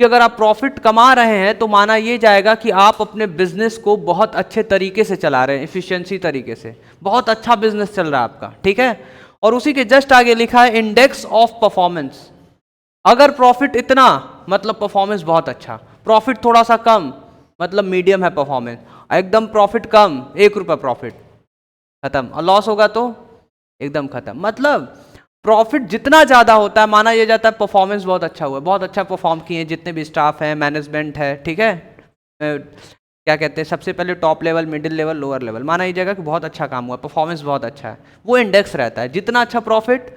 [SPEAKER 1] कि अगर आप प्रॉफिट कमा रहे हैं तो माना ये जाएगा कि आप अपने बिजनेस को बहुत अच्छे तरीके से चला रहे हैं, एफिशिएंसी तरीके से, बहुत अच्छा बिजनेस चल रहा है आपका, ठीक है। और उसी के जस्ट आगे लिखा है इंडेक्स ऑफ परफॉर्मेंस। अगर प्रॉफिट इतना मतलब परफॉर्मेंस बहुत अच्छा, प्रॉफिट थोड़ा सा कम मतलब मीडियम है परफॉर्मेंस, एकदम प्रॉफिट कम, 1 रुपया प्रॉफिट, खत्म। और लॉस होगा तो एकदम खत्म। मतलब प्रॉफिट जितना ज्यादा होता है माना यह जाता है परफॉर्मेंस बहुत अच्छा हुआ, बहुत अच्छा परफॉर्म किए जितने भी स्टाफ है, मैनेजमेंट है, ठीक है। क्या कहते हैं, सबसे पहले top level, middle level, lower level, माना ये जगह कि बहुत अच्छा काम हुआ, परफॉर्मेंस बहुत अच्छा है। वो इंडेक्स रहता है, जितना अच्छा प्रॉफिट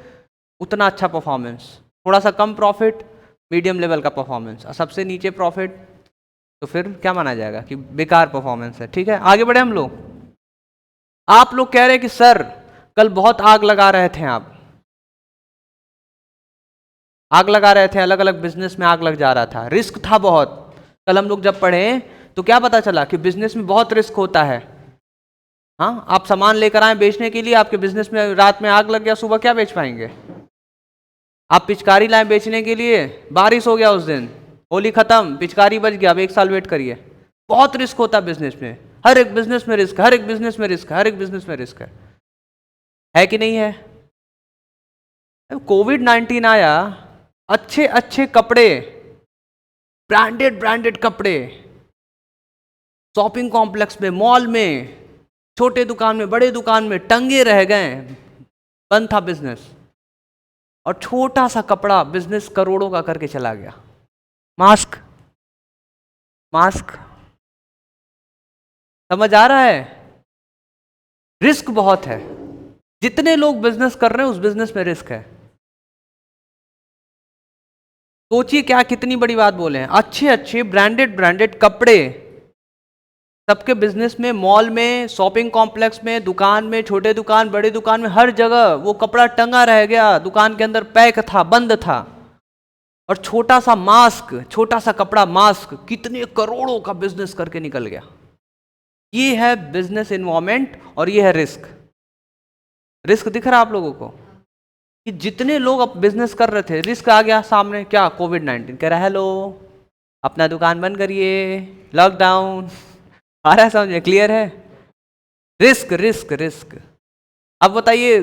[SPEAKER 1] उतना अच्छा परफॉर्मेंस, थोड़ा सा कम प्रॉफिट मीडियम लेवल का परफॉर्मेंस, और सबसे नीचे प्रॉफिट तो फिर क्या माना जाएगा कि बेकार परफॉर्मेंस है, ठीक है। आगे बढ़े हम लोग। आप लोग कह रहे हैं कि सर कल बहुत आग लगा रहे थे, आप आग लगा रहे थे, अलग अलग बिजनेस में आग लग जा रहा था, रिस्क था बहुत। कल हम लोग जब पढ़े तो क्या पता चला कि बिजनेस में बहुत रिस्क होता है। हाँ, आप सामान लेकर आए बेचने के लिए, आपके बिजनेस में रात में आग लग गया, सुबह क्या बेच पाएंगे? आप पिचकारी लाए बेचने के लिए, बारिश हो गया उस दिन, होली खत्म, पिचकारी बच गया, अब 1 साल वेट करिए। बहुत रिस्क होता है बिजनेस में, हर एक बिजनेस में रिस्क, हर एक बिजनेस में रिस्क, हर एक बिजनेस में रिस्क है कि नहीं है? कोविड-19 आया, अच्छे अच्छे कपड़े, ब्रांडेड ब्रांडेड कपड़े शॉपिंग कॉम्प्लेक्स में, मॉल में, छोटे दुकान में, बड़े दुकान में टंगे रह गए, बंद था बिजनेस। और छोटा सा कपड़ा बिजनेस करोड़ों का करके चला गया। मास्क, मास्क, समझ आ रहा है? रिस्क बहुत है, जितने लोग बिजनेस कर रहे हैं उस बिजनेस में रिस्क है। सोचिए क्या कितनी बड़ी बात बोले हैं, अच्छे अच्छे ब्रांडेड ब्रांडेड कपड़े सबके बिजनेस में, मॉल में, शॉपिंग कॉम्प्लेक्स में, दुकान में, छोटे दुकान, बड़े दुकान में, हर जगह वो कपड़ा टंगा रह गया, दुकान के अंदर पैक था, बंद था। और छोटा सा मास्क, छोटा सा कपड़ा मास्क कितने करोड़ों का बिजनेस करके निकल गया। ये है बिजनेस इन्वायरमेंट और ये है रिस्क। रिस्क दिख रहा है आप लोगों को कि जितने लोग अब बिजनेस कर रहे थे, रिस्क आ गया सामने, क्या? कोविड-19 कह रहा है हेलो अपना दुकान बंद करिए, लॉकडाउन, आ रहा है समझ में? क्लियर है? Risk risk risk. अब बताइए,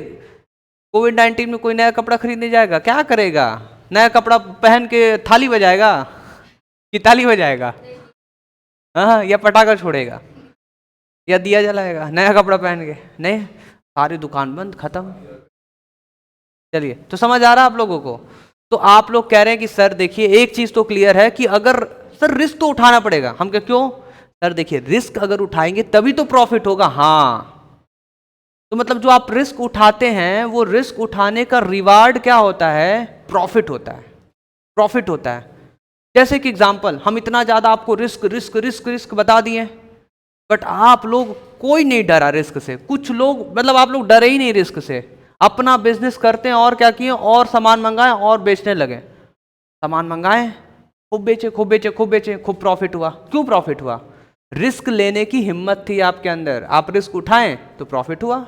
[SPEAKER 1] कोविड-19 में कोई नया कपड़ा खरीदने जाएगा, क्या करेगा? नया कपड़ा पहन के थाली बजाएगा कि ताली बजाएगा? हाँ, या पटाखा छोड़ेगा या दिया जलाएगा नया कपड़ा पहन के? नहीं, सारी दुकान बंद, खत्म। चलिए, तो समझ आ रहा है आप लोगों को? तो आप लोग कह रहे हैं कि सर देखिए एक चीज तो क्लियर है कि अगर सर रिस्क तो उठाना पड़ेगा। हम क्या, क्यों सर? देखिए रिस्क अगर उठाएंगे तभी तो प्रॉफिट होगा। हाँ, तो मतलब जो आप रिस्क उठाते हैं वो रिस्क उठाने का रिवार्ड क्या होता है? प्रॉफिट होता है, प्रॉफिट होता है। जैसे कि एग्जांपल, हम इतना ज्यादा आपको रिस्क रिस्क रिस्क रिस्क बता दिए, बट आप लोग कोई नहीं डरा रिस्क से। कुछ लोग मतलब आप लोग डरे ही नहीं रिस्क से, अपना बिजनेस करते हैं और क्या किए, और सामान मंगाए और बेचने लगे। सामान मंगाए, खूब बेचे खूब बेचे खूब बेचे, खूब प्रॉफिट हुआ। क्यों प्रॉफिट हुआ? रिस्क लेने की हिम्मत थी आपके अंदर, आप रिस्क उठाएं तो प्रॉफिट हुआ।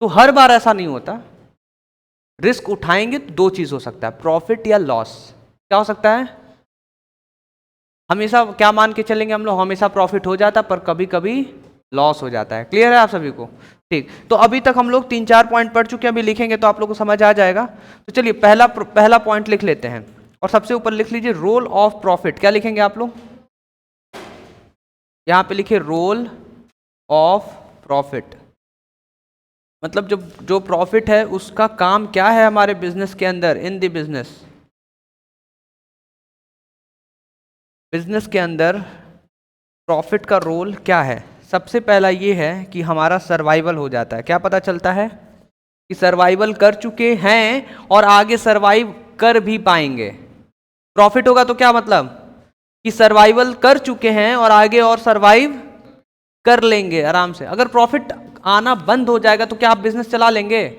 [SPEAKER 1] तो हर बार ऐसा नहीं होता। रिस्क उठाएंगे तो दो चीज हो सकता है, प्रॉफिट या लॉस। क्या हो सकता है? हमेशा क्या मान के चलेंगे हम लोग? हमेशा प्रॉफिट हो जाता, पर कभी कभी लॉस हो जाता है। क्लियर है आप सभी को? ठीक, तो अभी तक हम लोग 3-4 पॉइंट पढ़ चुके हैं, अभी लिखेंगे तो आप लोग को समझ आ जाएगा। तो चलिए पहला पॉइंट लिख लेते हैं, और सबसे ऊपर लिख लीजिए रोल ऑफ प्रॉफिट। क्या लिखेंगे आप लोग? यहां पे लिखिए रोल ऑफ प्रॉफिट, मतलब जो प्रॉफिट है उसका काम क्या है हमारे बिजनेस के अंदर, इन द बिजनेस के अंदर प्रॉफिट का रोल क्या है। सबसे पहला ये है कि हमारा सर्वाइवल हो जाता है। क्या पता चलता है? कि सर्वाइवल कर चुके हैं और आगे सर्वाइव कर भी पाएंगे। प्रॉफिट होगा तो क्या मतलब? कि सर्वाइवल कर चुके हैं और आगे और सर्वाइव कर लेंगे आराम से। अगर प्रॉफिट आना बंद हो जाएगा तो क्या आप बिजनेस चला लेंगे?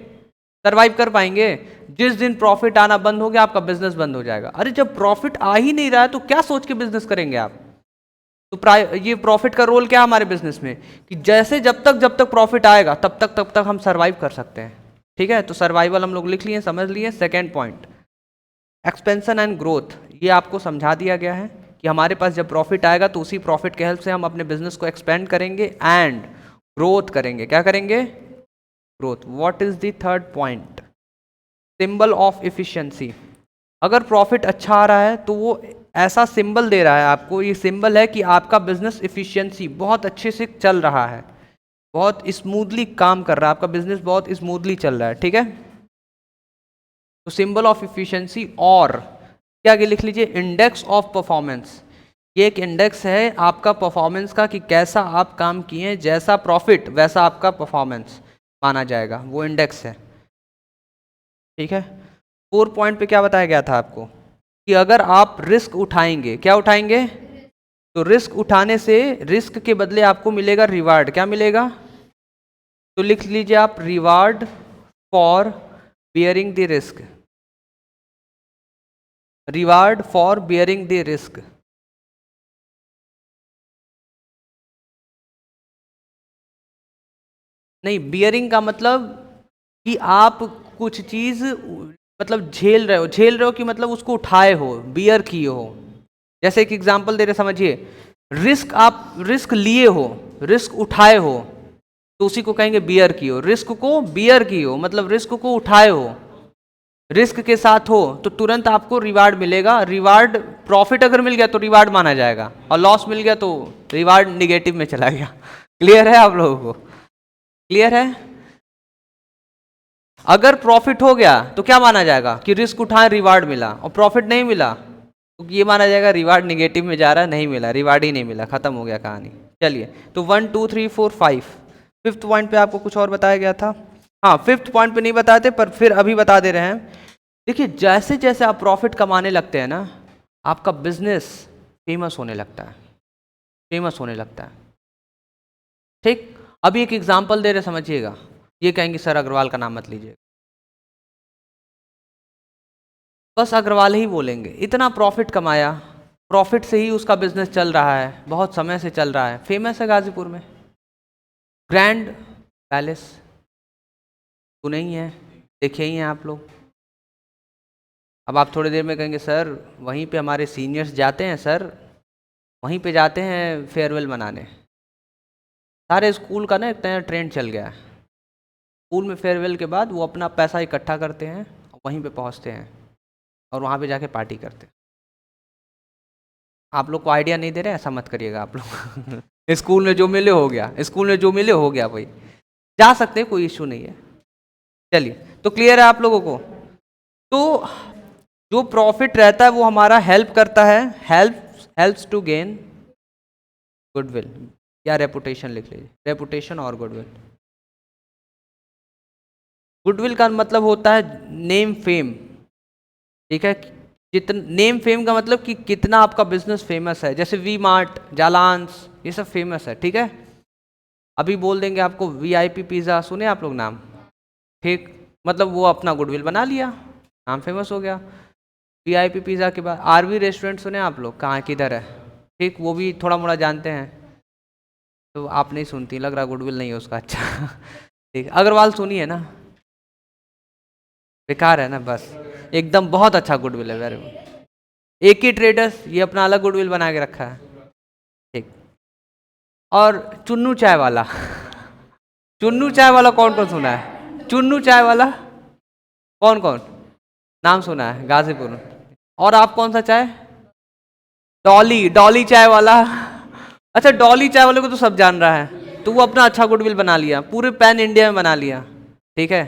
[SPEAKER 1] सर्वाइव कर पाएंगे? जिस दिन प्रॉफिट आना बंद हो गया आपका बिजनेस बंद हो जाएगा। अरे जब प्रॉफिट आ ही नहीं रहा है तो क्या सोच के बिजनेस करेंगे आप? तो ये प्रॉफिट का रोल क्या है हमारे बिजनेस में, कि जैसे जब तक प्रॉफिट आएगा तब तक हम सर्वाइव कर सकते हैं। ठीक है, तो सर्वाइवल हम लोग लिख लिए, समझ लिए। Second point, expansion and growth, ये आपको समझा दिया गया है कि हमारे पास जब प्रॉफिट आएगा तो उसी प्रॉफिट के हेल्प से हम अपने बिजनेस को एक्सपेंड करेंगे एंड ग्रोथ करेंगे। क्या करेंगे? Growth. What is the third point? Symbol of efficiency. अगर प्रॉफिट अच्छा आ रहा है तो वो ऐसा सिंबल दे रहा है आपको, ये सिंबल है कि आपका बिजनेस इफिशिएंसी बहुत अच्छे से चल रहा है, बहुत स्मूथली काम कर रहा है, आपका बिजनेस बहुत स्मूथली चल रहा है। ठीक है, तो सिंबल ऑफ इफिशिएंसी। और क्या आगे लिख लीजिए, इंडेक्स ऑफ परफॉर्मेंस। ये एक इंडेक्स है आपका परफॉर्मेंस का, कि कैसा आप काम किए, जैसा प्रॉफिट वैसा आपका परफॉर्मेंस माना जाएगा, वो इंडेक्स है। ठीक है, 4 पॉइंट पे क्या बताया गया था आपको, कि अगर आप रिस्क उठाएंगे, क्या उठाएंगे? तो रिस्क उठाने से रिस्क के बदले आपको मिलेगा रिवार्ड। क्या मिलेगा? तो लिख लीजिए आप, reward for bearing the risk. Reward for bearing the risk. नहीं, बियरिंग का मतलब कि आप कुछ चीज मतलब झेल रहे हो कि मतलब उसको उठाए हो, बियर किए हो। जैसे एक एग्जांपल दे रहे, समझिए, रिस्क, आप रिस्क लिए हो, रिस्क उठाए हो, तो उसी को कहेंगे बियर किए हो। रिस्क को बियर किए हो मतलब रिस्क को उठाए हो, रिस्क के साथ हो तो तुरंत आपको रिवार्ड मिलेगा। रिवार्ड, प्रॉफिट अगर मिल गया तो रिवार्ड माना जाएगा, और लॉस मिल गया तो रिवार्ड निगेटिव में चला गया। क्लियर है आप लोगों को? क्लियर है? अगर प्रॉफिट हो गया तो क्या माना जाएगा, कि रिस्क उठाए रिवार्ड मिला, और प्रॉफिट नहीं मिला तो ये माना जाएगा रिवार्ड निगेटिव में जा रहा है, नहीं मिला, रिवार्ड ही नहीं मिला, खत्म हो गया कहानी। चलिए, तो 1 2 3 4 5, फिफ्थ पॉइंट पे आपको कुछ और बताया गया था। हाँ, फिफ्थ पॉइंट पे नहीं बताए थे पर फिर अभी बता दे रहे हैं। देखिए, जैसे जैसे आप प्रॉफिट कमाने लगते हैं ना, आपका बिजनेस फेमस होने लगता है, फेमस होने लगता है। ठीक, अभी एक एग्जांपल दे रहे, समझिएगा। ये कहेंगे सर अग्रवाल का नाम मत लीजिए, बस अग्रवाल ही बोलेंगे। इतना प्रॉफिट कमाया, प्रॉफिट से ही उसका बिजनेस चल रहा है, बहुत समय से चल रहा है, फेमस है गाजीपुर में, ग्रैंड पैलेस सुने ही है, देखे ही हैं आप लोग। अब आप थोड़ी देर में कहेंगे सर वहीं पे हमारे सीनियर्स जाते हैं, सर वहीं पे जाते हैं फेयरवेल मनाने। सारे स्कूल का ना एक नया ट्रेंड चल गया है, स्कूल में फेयरवेल के बाद वो अपना पैसा इकट्ठा करते हैं, वहीं पे पहुंचते हैं और वहाँ पे जाके पार्टी करते हैं। आप लोग को आइडिया नहीं दे रहे, ऐसा मत करिएगा आप लोग। स्कूल में जो मिले हो गया, स्कूल में जो मिले हो गया, भाई जा सकते हैं, कोई इश्यू नहीं है। चलिए, तो क्लियर है आप लोगों को? तो जो प्रॉफिट रहता है वो हमारा हेल्प करता है, हेल्प्स टू गेन गुडविल, या रेपुटेशन लिख लीजिए, रेपुटेशन और गुडविल। गुडविल का मतलब होता है नेम फेम। ठीक है, जितना नेम फेम का मतलब कि कितना आपका बिजनेस फेमस है। जैसे वी मार्ट, जालांस, ये सब फेमस है। ठीक है, अभी बोल देंगे आपको वीआईपी पिज़्ज़ा, सुने आप लोग नाम? ठीक, मतलब वो अपना गुडविल बना लिया, नाम फेमस हो गया। वीआईपी पिज़्ज़ा के बाद आरवी रेस्टोरेंट सुने आप लोग, कहाँ किधर है? ठीक, वो भी थोड़ा मोड़ा जानते हैं, तो आप नहीं सुनती, लग रहा गुडविल नहीं है उसका। अच्छा ठीक, अग्रवाल सुनी है ना? बेकार है ना, बस एकदम बहुत अच्छा गुडविल है, वेरी गुड। एक ही ट्रेडर्स, ये अपना अलग गुडविल बना के रखा है। ठीक, और चुन्नू चाय वाला चुन्नू चाय वाला कौन कौन सुना है? चुन्नू चाय वाला कौन कौन नाम सुना है? गाजीपुर। और आप कौन सा चाय? डॉली, डॉली चाय वाला। अच्छा, डॉली चाय वाले को तो सब जान रहा है, तो वो अपना अच्छा गुडविल बना लिया, पूरे पैन इंडिया में बना लिया। ठीक है,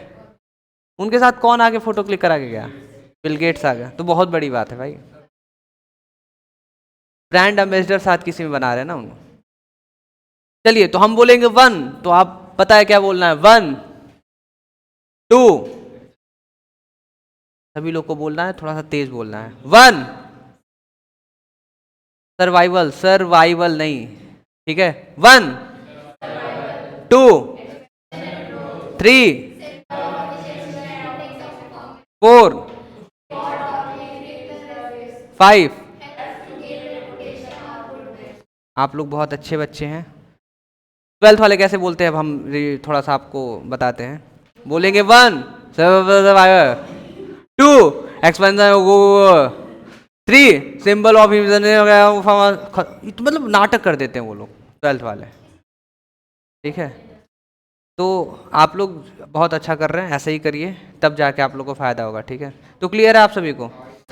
[SPEAKER 1] उनके साथ कौन आगे फोटो क्लिक करा के गया? बिल गेट्स आ गया, तो बहुत बड़ी बात है भाई। ब्रांड एम्बेसडर साथ किसी में बना रहे हैं ना उनको। चलिए, तो हम बोलेंगे 1, तो आप पता है क्या बोलना है? 1 2, सभी लोग को बोलना है, थोड़ा सा तेज बोलना है। 1 सर्वाइवल, सर्वाइवल नहीं, ठीक है। 1 2 3 4 5। आप लोग बहुत अच्छे बच्चे हैं। 12th वाले कैसे बोलते हैं? अब हम थोड़ा सा आपको बताते हैं। बोलेंगे 1 2 एक्सपेंशन, 3 सिंबल ऑफ, मतलब नाटक कर देते हैं वो लोग 12th वाले। ठीक है, तो आप लोग बहुत अच्छा कर रहे हैं, ऐसे ही करिए, तब जाके आप लोग को फायदा होगा। ठीक है, तो क्लियर है आप सभी को?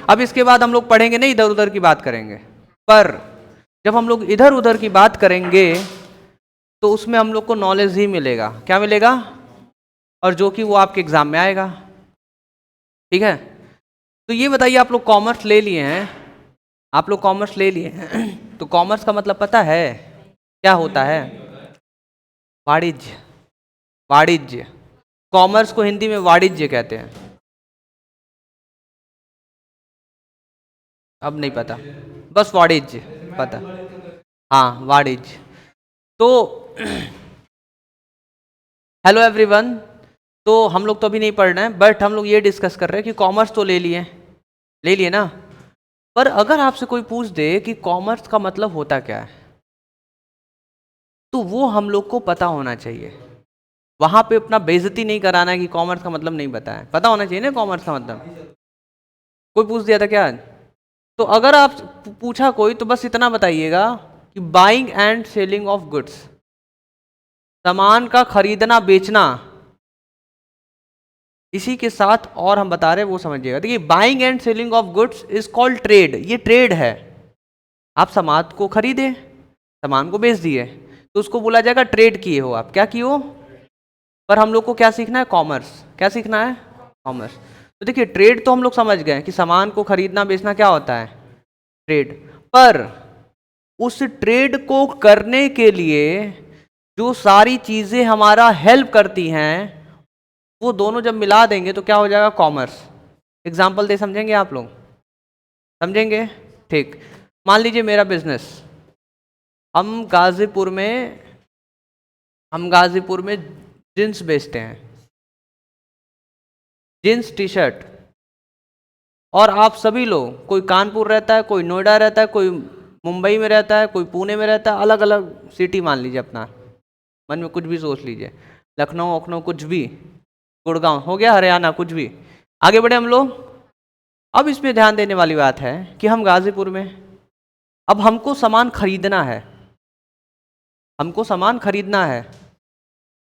[SPEAKER 1] अब इसके बाद हम लोग पढ़ेंगे नहीं, इधर उधर की बात करेंगे, पर जब हम लोग इधर उधर की बात करेंगे तो उसमें हम लोग को नॉलेज ही मिलेगा। क्या मिलेगा? और जो कि वो आपके एग्जाम में आएगा। ठीक है, तो ये बताइए, आप लोग कॉमर्स ले लिए हैं, आप लोग कॉमर्स ले लिए हैं तो कॉमर्स का मतलब पता है क्या होता है? वाणिज्य, वाणिज्य। कॉमर्स को हिंदी में वाणिज्य कहते हैं। अब नहीं पता, बस वाणिज्य पता। हाँ, वाणिज्य। तो हेलो एवरीवन, तो हम लोग तो अभी नहीं पढ़ रहे हैं, बट हम लोग ये डिस्कस कर रहे हैं कि कॉमर्स तो ले लिए, ले लिए ना। पर अगर आपसे कोई पूछ दे कि कॉमर्स का मतलब होता क्या है, तो वो हम लोग को पता होना चाहिए। वहां पे अपना बेइज्जती नहीं कराना है कि कॉमर्स का मतलब नहीं पता है, पता होना चाहिए ना कॉमर्स का मतलब। कोई पूछ दिया था क्या? तो अगर आप पूछा कोई, तो बस इतना बताइएगा कि buying and selling of goods, सामान का खरीदना बेचना, इसी के साथ और हम बता रहे हैं वो समझिएगा। देखिए, buying and selling of goods is called trade, ये ट्रेड है। आप सामान को खरीदे, सामान को बेच दिए, तो उसको बोला जाएगा ट्रेड किए हो, आप क्या किए हो। पर हम लोग को क्या सीखना है? कॉमर्स। क्या सीखना है? कॉमर्स। तो देखिए, ट्रेड तो हम लोग समझ गए कि सामान को खरीदना बेचना क्या होता है, ट्रेड। पर उस ट्रेड को करने के लिए जो सारी चीजें हमारा हेल्प करती हैं, वो दोनों जब मिला देंगे तो क्या हो जाएगा? कॉमर्स। एग्जाम्पल दे, समझेंगे आप लोग? समझेंगे? ठीक, मान लीजिए मेरा बिजनेस, हम गाजीपुर में हम गाजीपुर में जींस बेचते हैं, जींस टी शर्ट। और आप सभी लोग, कोई कानपुर रहता है, कोई नोएडा रहता है, कोई मुंबई में रहता है, कोई पुणे में रहता है, अलग अलग सिटी मान लीजिए, अपना मन में कुछ भी सोच लीजिए, लखनऊ वखनऊ कुछ भी, गुड़गांव हो गया, हरियाणा कुछ भी। आगे बढ़े हम लोग। अब इसमें ध्यान देने वाली बात है कि हम गाजीपुर में, अब हमको सामान खरीदना है, हमको सामान खरीदना है,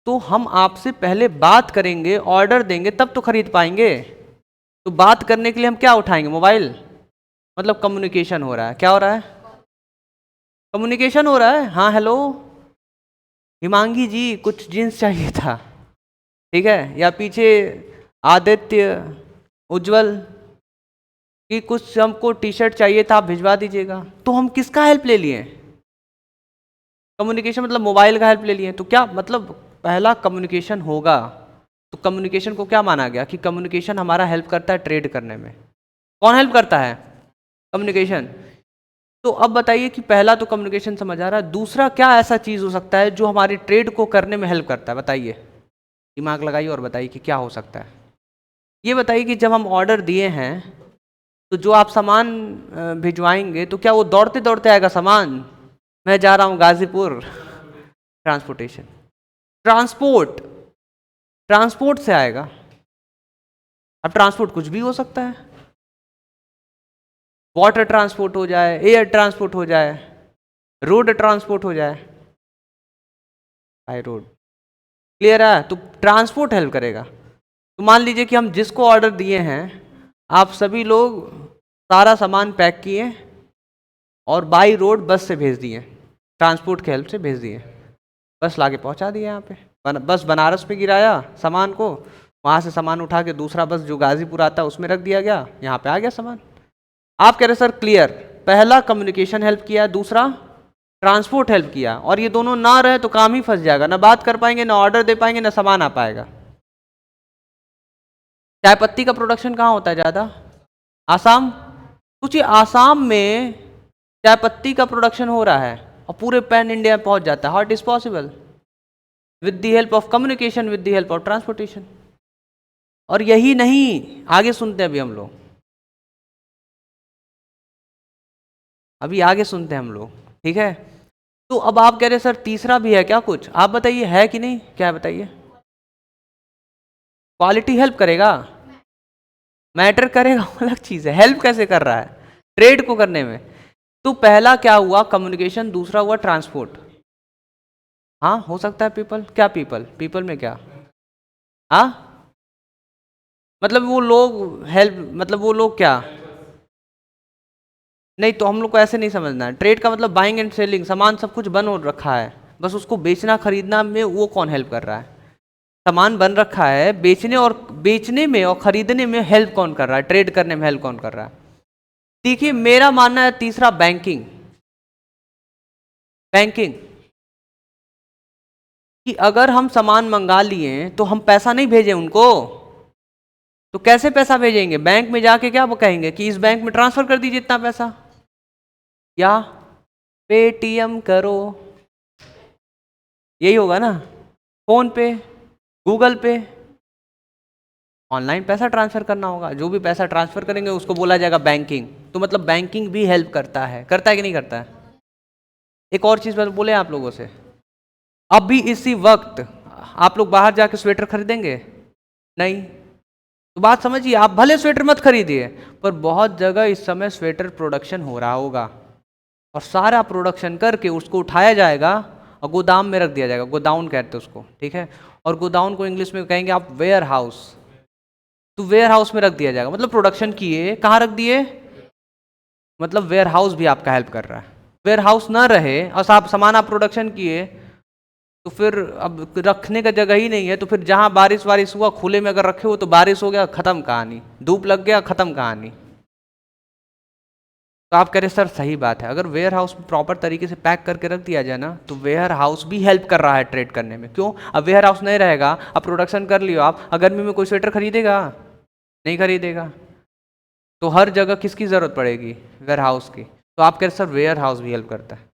[SPEAKER 1] तो हम आपसे पहले बात करेंगे, ऑर्डर देंगे, तब तो खरीद पाएंगे। तो बात करने के लिए हम क्या उठाएंगे? मोबाइल। मतलब कम्युनिकेशन हो रहा है। क्या हो रहा है? कम्युनिकेशन हो रहा है। हाँ, हेलो हिमांगी जी, कुछ जीन्स चाहिए था, ठीक है। या पीछे आदित्य, उज्जवल, कि कुछ हमको टी शर्ट चाहिए था, आप भिजवा दीजिएगा। तो हम किसका हेल्प ले लिए? कम्युनिकेशन, मतलब मोबाइल का हेल्प ले लिए। तो क्या मतलब, पहला कम्युनिकेशन होगा, तो कम्युनिकेशन को क्या माना गया कि कम्युनिकेशन हमारा हेल्प करता है ट्रेड करने में। कौन हेल्प करता है? कम्युनिकेशन। तो अब बताइए कि पहला तो कम्युनिकेशन समझ आ रहा है, दूसरा क्या ऐसा चीज हो सकता है जो हमारी ट्रेड को करने में हेल्प करता है? बताइए, दिमाग लगाइए और बताइए कि क्या हो सकता है। ये बताइए कि जब हम ऑर्डर दिए हैं, तो जो आप सामान भिजवाएंगे, तो क्या वो दौड़ते दौड़ते आएगा सामान? मैं जा रहा हूँ गाजीपुर, ट्रांसपोर्टेशन, ट्रांसपोर्ट, ट्रांसपोर्ट से आएगा। अब ट्रांसपोर्ट कुछ भी हो सकता है, वाटर ट्रांसपोर्ट हो जाए, एयर ट्रांसपोर्ट हो जाए, रोड ट्रांसपोर्ट हो जाए, बाय रोड। क्लियर है? तो ट्रांसपोर्ट हेल्प करेगा। तो मान लीजिए कि हम जिसको ऑर्डर दिए हैं, आप सभी लोग सारा सामान पैक किए और बाई रोड बस से भेज दिए, ट्रांसपोर्ट के हेल्प से भेज दिए, बस लाके पहुंचा दिया यहाँ पे। बस बनारस पे गिराया सामान को, वहाँ से सामान उठा के दूसरा बस जो गाजीपुर आता है उसमें रख दिया गया, यहाँ पे आ गया सामान। आप कह रहे सर क्लियर, पहला कम्युनिकेशन हेल्प किया, दूसरा ट्रांसपोर्ट हेल्प किया, और ये दोनों ना रहे तो काम ही फंस जाएगा, ना बात कर पाएंगे, ना ऑर्डर दे पाएंगे, ना सामान आ पाएगा। चाय पत्ती का प्रोडक्शन कहाँ होता है ज़्यादा? आसाम। सोचिए आसाम में चाय पत्ती का प्रोडक्शन हो रहा है और पूरे पैन इंडिया में पहुंच जाता है। How it is possible? With the help of communication, with the help of transportation. और यही नहीं, आगे सुनते हैं अभी हम लोग, अभी आगे सुनते हैं हम लोग, ठीक है? तो अब आप कह रहे सर तीसरा भी है क्या कुछ? आप बताइए है कि नहीं, क्या है बताइए? क्वालिटी हेल्प करेगा, मैटर करेगा, अलग चीज है। हेल्प कैसे कर रहा है? ट्रेड को करने में। तो पहला क्या हुआ? कम्युनिकेशन, दूसरा हुआ ट्रांसपोर्ट। हाँ हो सकता है पीपल, क्या पीपल, पीपल में क्या? हाँ मतलब वो लोग हेल्प, मतलब वो लोग क्या? नहीं तो हम लोग को ऐसे नहीं समझना है। ट्रेड का मतलब बाइंग एंड सेलिंग, सामान सब कुछ बन हो रखा है, बस उसको बेचना खरीदना में वो कौन हेल्प कर रहा है? सामान बन रखा है, बेचने में और खरीदने में हेल्प कौन कर रहा है? ट्रेड करने में हेल्प कौन कर रहा है? देखिए मेरा मानना है तीसरा बैंकिंग। बैंकिंग कि अगर हम सामान मंगा लिए तो हम पैसा नहीं भेजें उनको, तो कैसे पैसा भेजेंगे? बैंक में जाके क्या वो कहेंगे कि इस बैंक में ट्रांसफर कर दीजिए इतना पैसा, या पेटीएम करो, यही होगा ना? फोन पे, गूगल पे, ऑनलाइन पैसा ट्रांसफर करना होगा। जो भी पैसा ट्रांसफर करेंगे उसको बोला जाएगा बैंकिंग। तो मतलब बैंकिंग भी हेल्प करता है कि नहीं करता है? एक और चीज बोले आप लोगों से, अभी इसी वक्त आप लोग बाहर जाके स्वेटर खरीदेंगे? नहीं। तो बात समझिए, आप भले स्वेटर मत खरीदिए, पर बहुत जगह इस समय स्वेटर प्रोडक्शन हो रहा होगा, और सारा प्रोडक्शन करके उसको उठाया जाएगा और गोदाम में रख दिया जाएगा। गोदाउन कहते हैं उसको, ठीक है? और गोदाउन को इंग्लिश में कहेंगे आप वेयर हाउस। तो वेयर हाउस में रख दिया जाएगा, मतलब प्रोडक्शन किए कहाँ रख दिए, मतलब वेयर हाउस भी आपका हेल्प कर रहा है। वेयर हाउस ना रहे और आप सामान आप प्रोडक्शन किए, तो फिर अब रखने का जगह ही नहीं है, तो फिर जहाँ बारिश वारिश हुआ खुले में अगर रखे हो तो बारिश हो गया, खत्म कहानी। धूप लग गया, खत्म कहानी। तो आप कह रहे सर सही बात है, अगर वेयर हाउस प्रॉपर तरीके से पैक करके रख दिया जाए ना, तो वेयर हाउस भी हेल्प कर रहा है ट्रेड करने में। क्यों? अब वेयर हाउस नहीं रहेगा, अब प्रोडक्शन कर लियो आप, गर्मी में कोई स्वेटर खरीदेगा? नहीं खरीदेगा। तो हर जगह किसकी ज़रूरत पड़ेगी? वेयर हाउस की। तो आप कह रहे सर वेयर हाउस भी हेल्प करता है।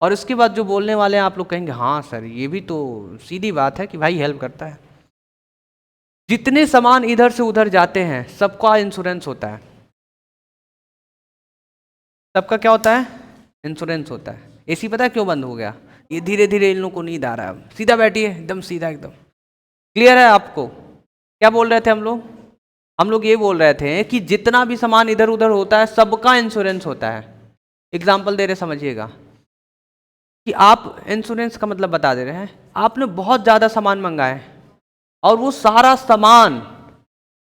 [SPEAKER 1] और इसके बाद जो बोलने वाले हैं आप लोग कहेंगे हाँ सर ये भी तो सीधी बात है कि भाई हेल्प करता है। जितने सामान इधर से उधर जाते हैं सबका इंश्योरेंस होता है। सबका क्या होता है? इंश्योरेंस होता है। एसी पता है क्यों बंद हो गया? ये धीरे धीरे इन लोगों को नींद आ रहा है। सीधा बैठिए, एकदम सीधा, एकदम क्लियर है आपको? क्या बोल रहे थे हम लोग? हम लोग ये बोल रहे थे कि जितना भी सामान इधर उधर होता है सबका इंश्योरेंस होता है। एग्जाम्पल दे रहे, समझिएगा कि आप इंश्योरेंस का मतलब बता दे रहे हैं। आपने बहुत ज़्यादा सामान मंगाए और वो सारा सामान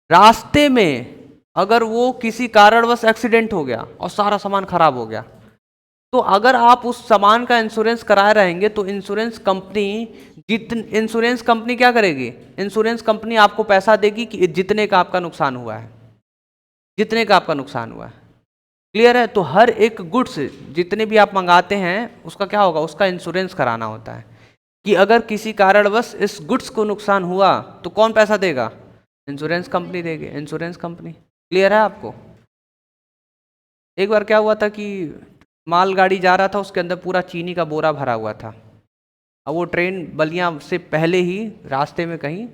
[SPEAKER 1] रास्ते में अगर वो किसी कारणवश एक्सीडेंट हो गया और सारा सामान खराब हो गया, तो अगर आप उस सामान का इंश्योरेंस कराए रहेंगे तो इंश्योरेंस कंपनी क्या करेगी? इंश्योरेंस कंपनी आपको पैसा देगी कि जितने का आपका नुकसान हुआ है, जितने का आपका नुकसान हुआ है। क्लियर है? तो हर एक गुड्स जितने भी आप मंगाते हैं उसका क्या होगा? उसका इंश्योरेंस कराना होता है कि अगर किसी कारणवश इस गुड्स को नुकसान हुआ तो कौन पैसा देगा? इंश्योरेंस कंपनी देगी, इंश्योरेंस कंपनी। क्लियर है आपको? एक बार क्या हुआ था कि मालगाड़ी जा रहा था, उसके अंदर पूरा चीनी का बोरा भरा हुआ था। अब वो ट्रेन बलिया से पहले ही रास्ते में कहीं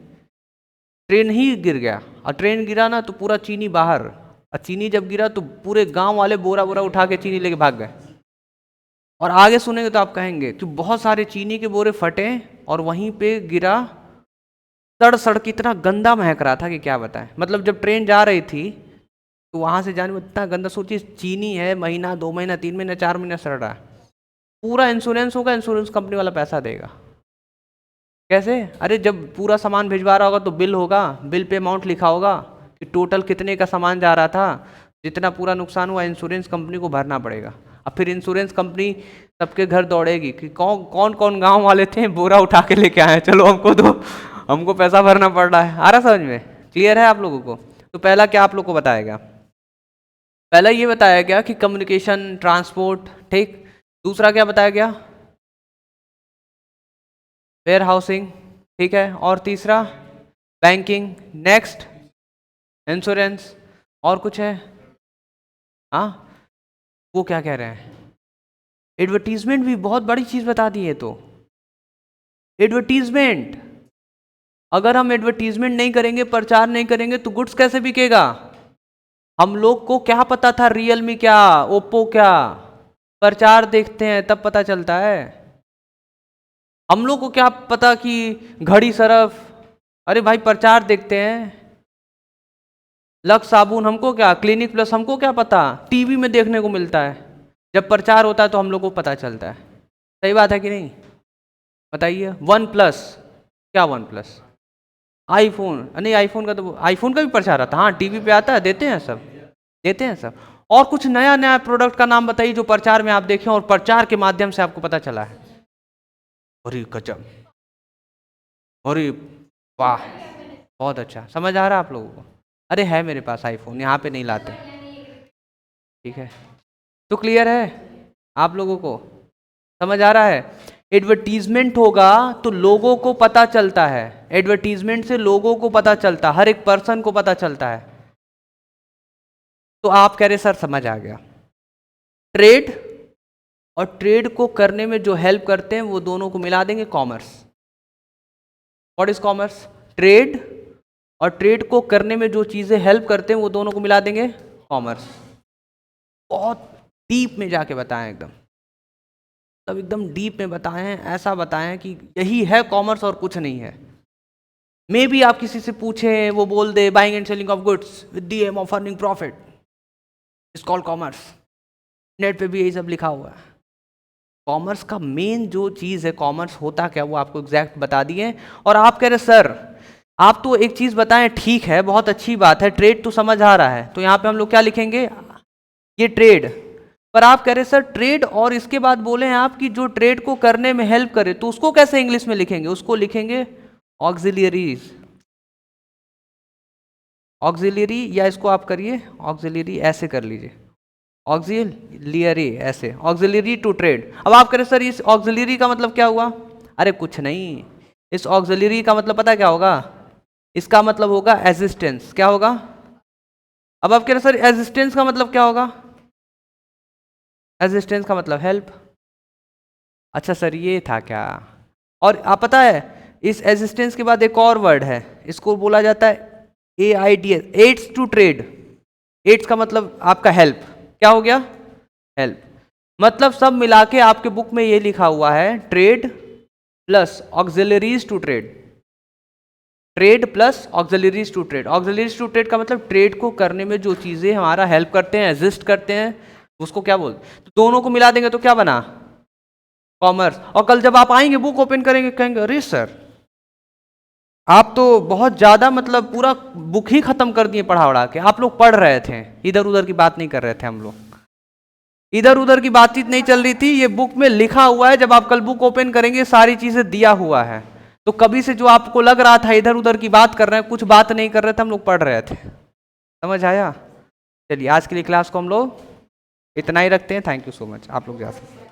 [SPEAKER 1] ट्रेन ही गिर गया, और ट्रेन गिरा ना तो पूरा चीनी बाहर, और चीनी जब गिरा तो पूरे गांव वाले बोरा बोरा उठा के चीनी लेके भाग गए। और आगे सुनेंगे तो आप कहेंगे कि बहुत सारे चीनी के बोरे फटे और वहीं पे गिरा, सड़ सड़ के इतना गंदा महक रहा था कि क्या बताएं। मतलब जब ट्रेन जा रही थी तो वहां से जाने में इतना गंदा, सोचिए चीनी है, महीना 2 महीना 3 महीना 4 महीना सड़ रहा है। पूरा इंश्योरेंस होगा, इंश्योरेंस कंपनी वाला पैसा देगा। कैसे? अरे जब पूरा सामान भिजवा रहा होगा तो बिल होगा, बिल पे अमाउंट लिखा होगा कि टोटल कितने का सामान जा रहा था, जितना पूरा नुकसान हुआ इंश्योरेंस कंपनी को भरना पड़ेगा। अब फिर इंश्योरेंस कंपनी सबके घर दौड़ेगी कि कौन कौन कौन गाँव वाले थे बोरा उठा के लेके आए, चलो हमको दो, हमको पैसा भरना पड़ रहा है। आ रहा समझ में? क्लियर है आप लोगों को? तो पहला क्या आप लोग को बताया गया? पहला ये बताया गया कि कम्युनिकेशन, ट्रांसपोर्ट, ठीक। दूसरा क्या बताया गया? वेयर हाउसिंग, ठीक है। और तीसरा बैंकिंग, नेक्स्ट इंश्योरेंस, और कुछ है? हाँ, वो क्या कह रहे हैं? एडवर्टीजमेंट भी बहुत बड़ी चीज बता दी है। तो एडवर्टीजमेंट, अगर हम एडवर्टीजमेंट नहीं करेंगे, प्रचार नहीं करेंगे तो गुड्स कैसे बिकेगा? हम लोग को क्या पता था रियलमी क्या, ओप्पो क्या? प्रचार देखते हैं तब पता चलता है। हम लोग को क्या पता कि घड़ी सरफ? अरे भाई प्रचार देखते हैं। लक्स साबुन हमको क्या, क्लिनिक प्लस हमको क्या पता? टीवी में देखने को मिलता है। जब प्रचार होता है तो हम लोग को पता चलता है। सही बात है कि नहीं? बताइए। वन प्लस, क्या वन प्लस? आईफोन, नहीं आईफोन का तो, आईफोन का भी प्रचार आता है, हाँ टीवी पे आता है, देते हैं सब, देते हैं सब। और कुछ नया नया प्रोडक्ट का नाम बताइए जो प्रचार में आप देखें और प्रचार के माध्यम से आपको पता चला है। अरे गजब, अरे वाह, बहुत अच्छा। समझ आ रहा है आप लोगों को? अरे है मेरे पास आईफोन, यहाँ पे नहीं लाते, ठीक है। तो क्लियर है आप लोगों को? समझ आ रहा है? एडवर्टीजमेंट होगा तो लोगों को पता चलता है, एडवर्टीजमेंट से लोगों को पता चलता, हर एक पर्सन को पता चलता है। तो आप कह रहे सर समझ आ गया। ट्रेड और ट्रेड को करने में जो हेल्प करते हैं वो दोनों को मिला देंगे commerce. What is commerce? Trade, और ट्रेड को करने में जो चीजें हेल्प करते हैं वो दोनों को मिला देंगे कॉमर्स। बहुत डीप में जाके बताएं एकदम, तब एकदम डीप में बताएं, ऐसा बताएं कि यही है कॉमर्स और कुछ नहीं है। मे बी आप किसी से पूछें, वो बोल दे buying and selling of goods with the aim of earning profit is called commerce. Net पे भी यही सब लिखा हुआ है। कॉमर्स का मेन जो चीज़ है, कॉमर्स होता क्या, वो आपको एग्जैक्ट बता दिए। और आप कह रहे सर आप तो एक चीज़ बताएं, ठीक है बहुत अच्छी बात है, ट्रेड तो समझ आ रहा है, तो यहाँ पे हम लोग क्या लिखेंगे? ये ट्रेड। पर आप कह रहे सर ट्रेड और इसके बाद बोले हैं आप कि जो ट्रेड को करने में हेल्प करे, तो उसको कैसे इंग्लिश में लिखेंगे? उसको लिखेंगे ऑक्सिलियरीज, ऑक्सिलियरी, या इसको आप करिए ऑक्सिलियरी, ऐसे कर लीजिए, ऑक्सिलियरी, ऐसे ऑक्सिलियरी टू ट्रेड। अब आप कह रहे सर इस ऑक्सिलियरी का मतलब क्या हुआ? अरे कुछ नहीं, इस ऑक्सिलियरी का मतलब पता क्या होगा? इसका मतलब होगा एसिस्टेंस। क्या होगा? अब आप कह रहे सर एसिस्टेंस का मतलब क्या होगा? एसिस्टेंस का मतलब हेल्प। अच्छा सर ये था क्या? और आप पता है इस एसिस्टेंस के बाद एक और वर्ड है, इसको बोला जाता है AIDS, aids to trade. Aids का मतलब आपका हेल्प। क्या हो गया? हेल्प। मतलब सब मिला के आपके बुक में ये लिखा हुआ है trade plus auxiliaries to trade, trade plus auxiliaries to trade. Auxiliaries to trade का मतलब ट्रेड को करने में जो चीजें हमारा हेल्प करते हैं, एसिस्ट करते हैं, उसको क्या बोलते? तो दोनों को मिला देंगे तो क्या बना? कॉमर्स। और कल जब आप आएंगे बुक ओपन करेंगे, कहेंगे अरे सर आप तो बहुत ज्यादा मतलब पूरा बुक ही खत्म कर दिए पढ़ा उड़ा के, आप लोग पढ़ रहे थे, इधर उधर की बात नहीं कर रहे थे हम लोग, इधर उधर की बातचीत नहीं चल रही थी, ये बुक में लिखा हुआ है, जब आप कल बुक ओपन करेंगे सारी चीजें दिया हुआ है। तो कभी से जो आपको लग रहा था इधर उधर की बात कर रहे हैं, कुछ बात नहीं कर रहे थे, हम लोग पढ़ रहे थे। समझ आया? चलिए आज के लिए क्लास को हम लोग इतना ही रखते हैं। थैंक यू सो मच, आप लोग जा सकते हैं।